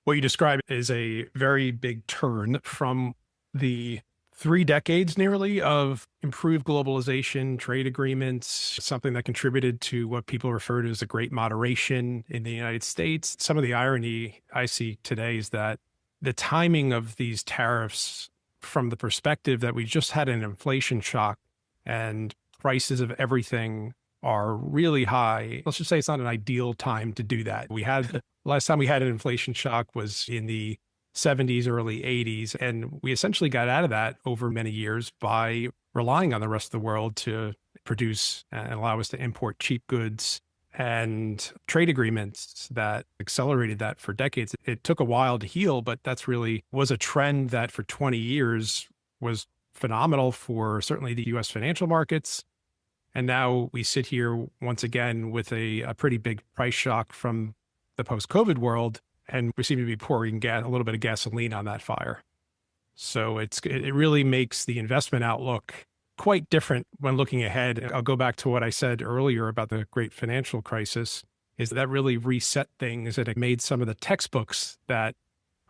What you describe is a very big turn from the 3 decades nearly of improved globalization, trade agreements, something that contributed to what people refer to as a great moderation in the United States. Some of the irony I see today is that the timing of these tariffs from the perspective that we just had an inflation shock and prices of everything are really high. Let's just say it's not an ideal time to do that. Last time we had an inflation shock was in the 70s, early 80s. And we essentially got out of that over many years by relying on the rest of the world to produce and allow us to import cheap goods and trade agreements that accelerated that for decades. It took a while to heal, but that's really was a trend that for 20 years was phenomenal for certainly the U.S. financial markets. And now we sit here once again with a pretty big price shock from the post-COVID world. And we seem to be pouring a little bit of gasoline on that fire. So it really makes the investment outlook quite different when looking ahead. I'll go back to what I said earlier about the great financial crisis, is that really reset things, and it made some of the textbooks that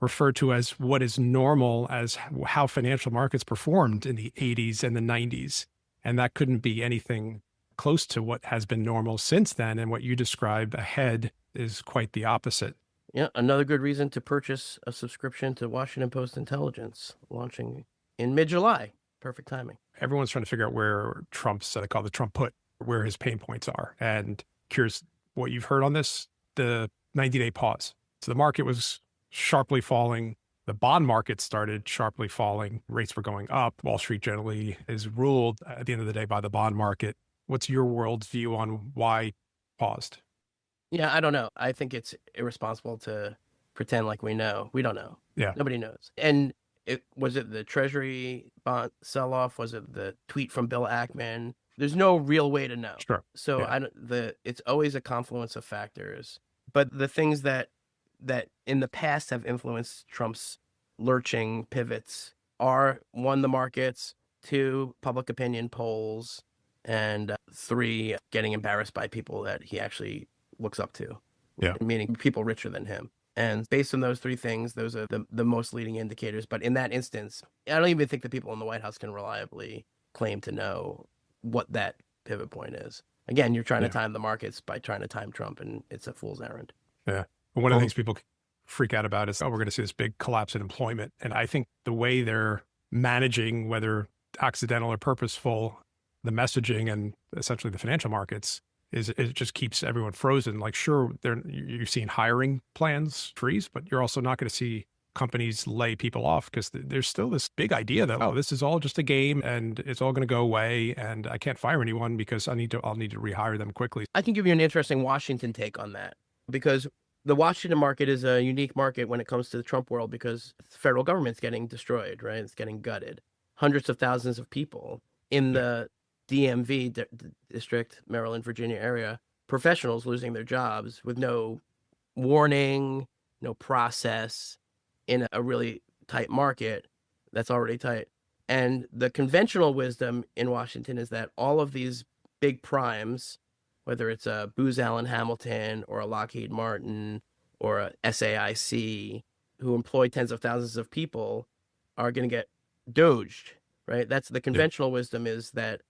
refer to as what is normal as how financial markets performed in the 80s and the 90s. And that couldn't be anything close to what has been normal since then. And what you described ahead is quite the opposite. Yeah, another good reason to purchase a subscription to Washington Post Intelligence, launching in mid-July. Perfect timing. Everyone's trying to figure out where Trump's, I call the Trump put, where his pain points are. And curious what you've heard on this, the 90-day pause. So the market was sharply falling. The bond market started sharply falling. Rates were going up. Wall Street generally is ruled at the end of the day by the bond market. What's your world's view on why paused? Yeah, I don't know. I think it's irresponsible to pretend like we know. We don't know. Yeah. Nobody knows. And was it the Treasury bond sell-off? Was it the tweet from Bill Ackman? There's no real way to know. Sure. So yeah. It's always a confluence of factors. But the things that in the past have influenced Trump's lurching pivots are, one, the markets, two, public opinion polls, and three, getting embarrassed by people that he actually looks up to, meaning people richer than him. And based on those three things, those are the most leading indicators. But in that instance, I don't even think the people in the White House can reliably claim to know what that pivot point is. Again, you're trying to time the markets by trying to time Trump, and it's a fool's errand. Yeah. One of the things people freak out about is, we're going to see this big collapse in employment. And I think the way they're managing, whether accidental or purposeful, the messaging and essentially the financial markets, is it just keeps everyone frozen. Like, sure, you're seeing hiring plans freeze, but you're also not going to see companies lay people off, because there's still this big idea that, this is all just a game and it's all going to go away, and I can't fire anyone because I'll need to rehire them quickly. I can give you an interesting Washington take on that, because the Washington market is a unique market when it comes to the Trump world, because the federal government's getting destroyed, right? It's getting gutted. Hundreds of thousands of people in the DMV district, Maryland, Virginia area, professionals losing their jobs with no warning, no process, in a really tight market that's already tight. And the conventional wisdom in Washington is that all of these big primes, whether it's a Booz Allen Hamilton or a Lockheed Martin or a SAIC, who employ tens of thousands of people, are going to get doged, right? That's the conventional wisdom, is that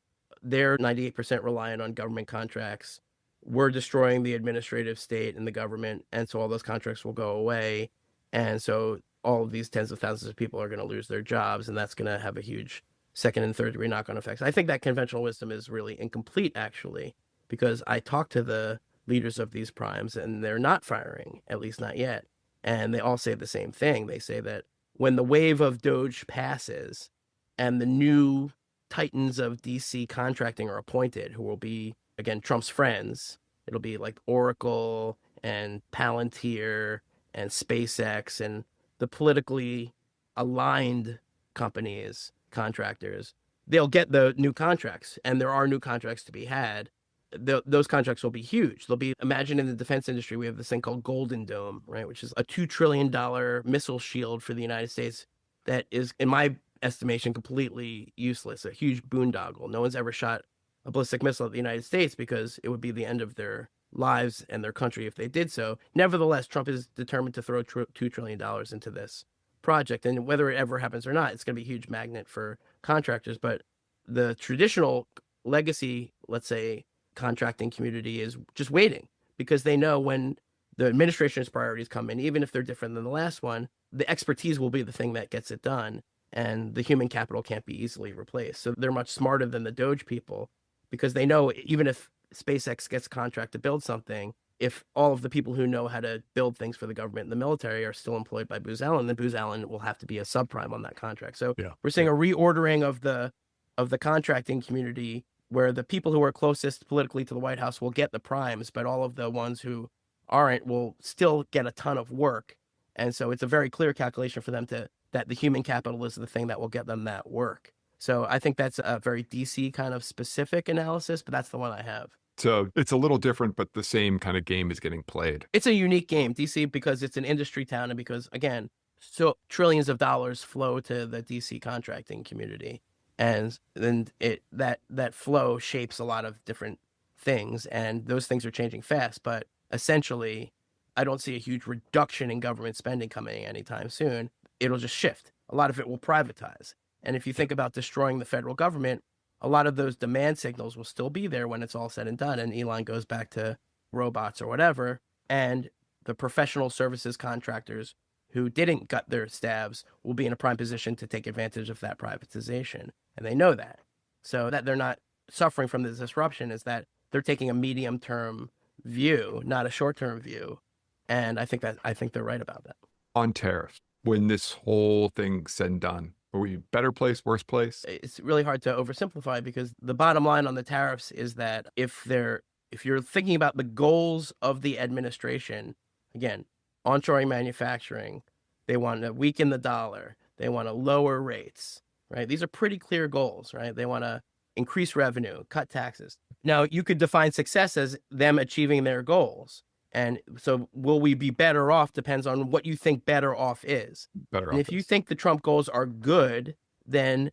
they're 98% reliant on government contracts. We're destroying the administrative state and the government, and so all those contracts will go away. And so all of these tens of thousands of people are going to lose their jobs, and that's going to have a huge second and third degree knock-on effects. I think that conventional wisdom is really incomplete, actually, because I talked to the leaders of these primes, and they're not firing, at least not yet. And they all say the same thing. They say that when the wave of Doge passes and the new titans of DC contracting are appointed, who will be, again, Trump's friends, it'll be like Oracle and Palantir and SpaceX and the politically aligned companies, contractors, they'll get the new contracts, and there are new contracts to be had. Those contracts will be huge. They'll be, imagine in the defense industry, we have this thing called Golden Dome, right, which is a $2 trillion missile shield for the United States that is, in my estimation, completely useless, a huge boondoggle. No one's ever shot a ballistic missile at the United States because it would be the end of their lives and their country if they did so. Nevertheless, Trump is determined to throw $2 trillion into this project. And whether it ever happens or not, it's going to be a huge magnet for contractors. But the traditional legacy, let's say, contracting community is just waiting, because they know when the administration's priorities come in, even if they're different than the last one, the expertise will be the thing that gets it done. And the human capital can't be easily replaced. So they're much smarter than the Doge people, because they know even if SpaceX gets a contract to build something, if all of the people who know how to build things for the government and the military are still employed by Booz Allen, then Booz Allen will have to be a subprime on that contract. So we're seeing a reordering of the contracting community, where the people who are closest politically to the White House will get the primes, but all of the ones who aren't will still get a ton of work. And so it's a very clear calculation for them that the human capital is the thing that will get them that work. So I think that's a very DC kind of specific analysis, but that's the one I have. So it's a little different, but the same kind of game is getting played. It's a unique game, DC, because it's an industry town and because, again, so trillions of dollars flow to the DC contracting community. And then that flow shapes a lot of different things, and those things are changing fast. But essentially, I don't see a huge reduction in government spending coming anytime soon. It'll just shift. A lot of it will privatize. And if you think about destroying the federal government, a lot of those demand signals will still be there when it's all said and done. And Elon goes back to robots or whatever. And the professional services contractors who didn't gut their stabs will be in a prime position to take advantage of that privatization. And they know that. So that they're not suffering from this disruption is that they're taking a medium-term view, not a short-term view. And I think they're right about that. On tariffs, when this whole thing's said and done, are we better place, worse place? It's really hard to oversimplify because the bottom line on the tariffs is that if you're thinking about the goals of the administration, again, onshoring manufacturing, they want to weaken the dollar, they want to lower rates, right? These are pretty clear goals, right? They want to increase revenue, cut taxes. Now, you could define success as them achieving their goals. And so will we be better off depends on what you think better off is. And if you think the Trump goals are good, then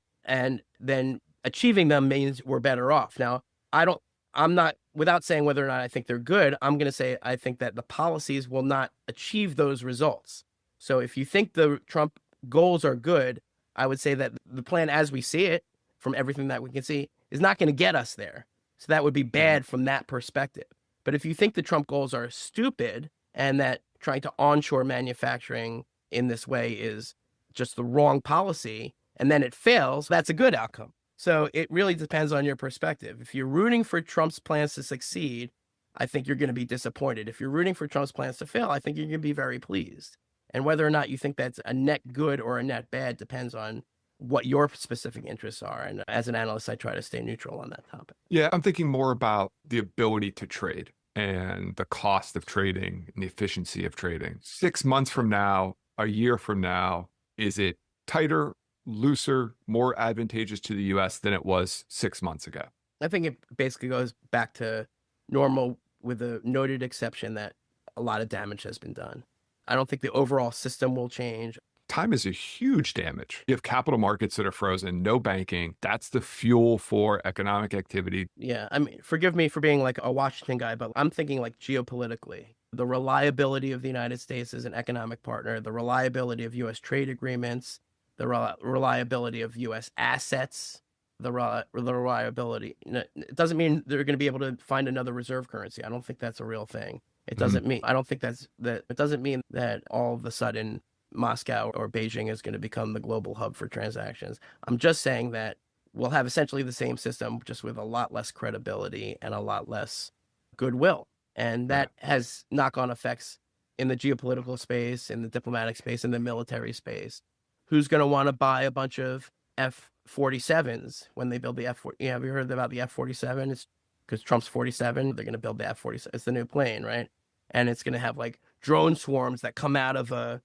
achieving them means we're better off. Now, I'm not, without saying whether or not I think they're good, I'm going to say I think that the policies will not achieve those results. So if you think the Trump goals are good, I would say that the plan as we see it, from everything that we can see, is not going to get us there. So that would be bad from that perspective. But if you think the Trump goals are stupid and that trying to onshore manufacturing in this way is just the wrong policy, and then it fails, that's a good outcome. So it really depends on your perspective. If you're rooting for Trump's plans to succeed, I think you're going to be disappointed. If you're rooting for Trump's plans to fail, I think you're going to be very pleased. And whether or not you think that's a net good or a net bad depends on what your specific interests are. And as an analyst, I try to stay neutral on that topic. Yeah, I'm thinking more about the ability to trade and the cost of trading and the efficiency of trading. 6 months from now, a year from now, is it tighter, looser, more advantageous to the U.S. than it was 6 months ago? I think it basically goes back to normal with the noted exception that a lot of damage has been done. I don't think the overall system will change. Time is a huge damage. You have capital markets that are frozen, no banking. That's the fuel for economic activity. Yeah, I mean, forgive me for being like a Washington guy, but I'm thinking like geopolitically. The reliability of the United States as an economic partner, the reliability of U.S. trade agreements, the reliability of U.S. assets, the reliability. It doesn't mean they're going to be able to find another reserve currency. I don't think that's a real thing. It doesn't mean, I don't think it doesn't mean that all of a sudden Moscow or Beijing is going to become the global hub for transactions. I'm just saying that we'll have essentially the same system, just with a lot less credibility and a lot less goodwill. And that has knock-on effects in the geopolitical space, in the diplomatic space, in the military space. Who's going to want to buy a bunch of F-47s when they build the F-40? Have you heard about the F-47? It's because Trump's 47. They're going to build the F-47. It's the new plane, right? And it's going to have like drone swarms that come out of a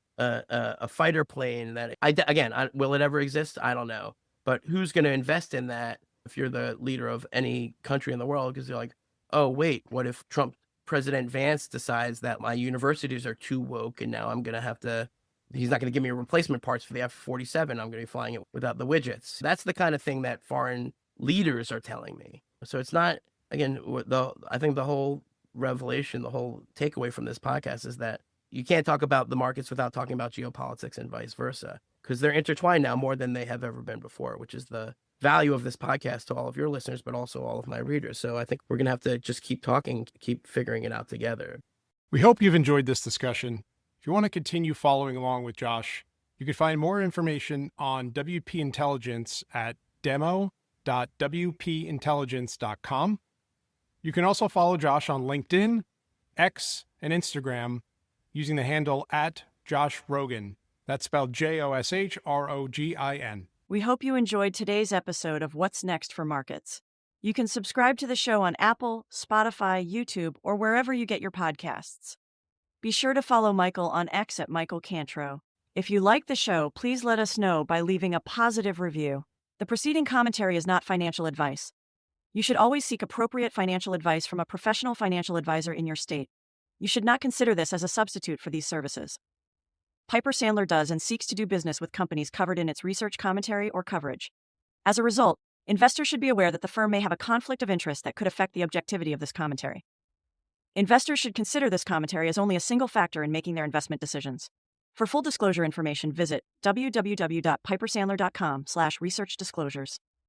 fighter plane. That will it ever exist? I don't know. But who's going to invest in that if you're the leader of any country in the world? Because you're like, oh, wait, what if President Vance decides that my universities are too woke and now I'm going to have to, he's not going to give me replacement parts for the F-47. I'm going to be flying it without the widgets. That's the kind of thing that foreign leaders are telling me. So it's not, again, I think the whole revelation, the whole takeaway from this podcast is that you can't talk about the markets without talking about geopolitics and vice versa, because they're intertwined now more than they have ever been before, which is the value of this podcast to all of your listeners, but also all of my readers. So I think we're going to have to just keep talking, keep figuring it out together. We hope you've enjoyed this discussion. If you want to continue following along with Josh, you can find more information on WP Intelligence at demo.wpintelligence.com. You can also follow Josh on LinkedIn, X, and Instagram using the handle @Josh Rogin. That's spelled JOSHROGIN. We hope you enjoyed today's episode of What's Next for Markets. You can subscribe to the show on Apple, Spotify, YouTube, or wherever you get your podcasts. Be sure to follow Michael on X at Michael Cantro. If you like the show, please let us know by leaving a positive review. The preceding commentary is not financial advice. You should always seek appropriate financial advice from a professional financial advisor in your state. You should not consider this as a substitute for these services. Piper Sandler does and seeks to do business with companies covered in its research commentary or coverage. As a result, investors should be aware that the firm may have a conflict of interest that could affect the objectivity of this commentary. Investors should consider this commentary as only a single factor in making their investment decisions. For full disclosure information, visit www.pipersandler.com/researchdisclosures.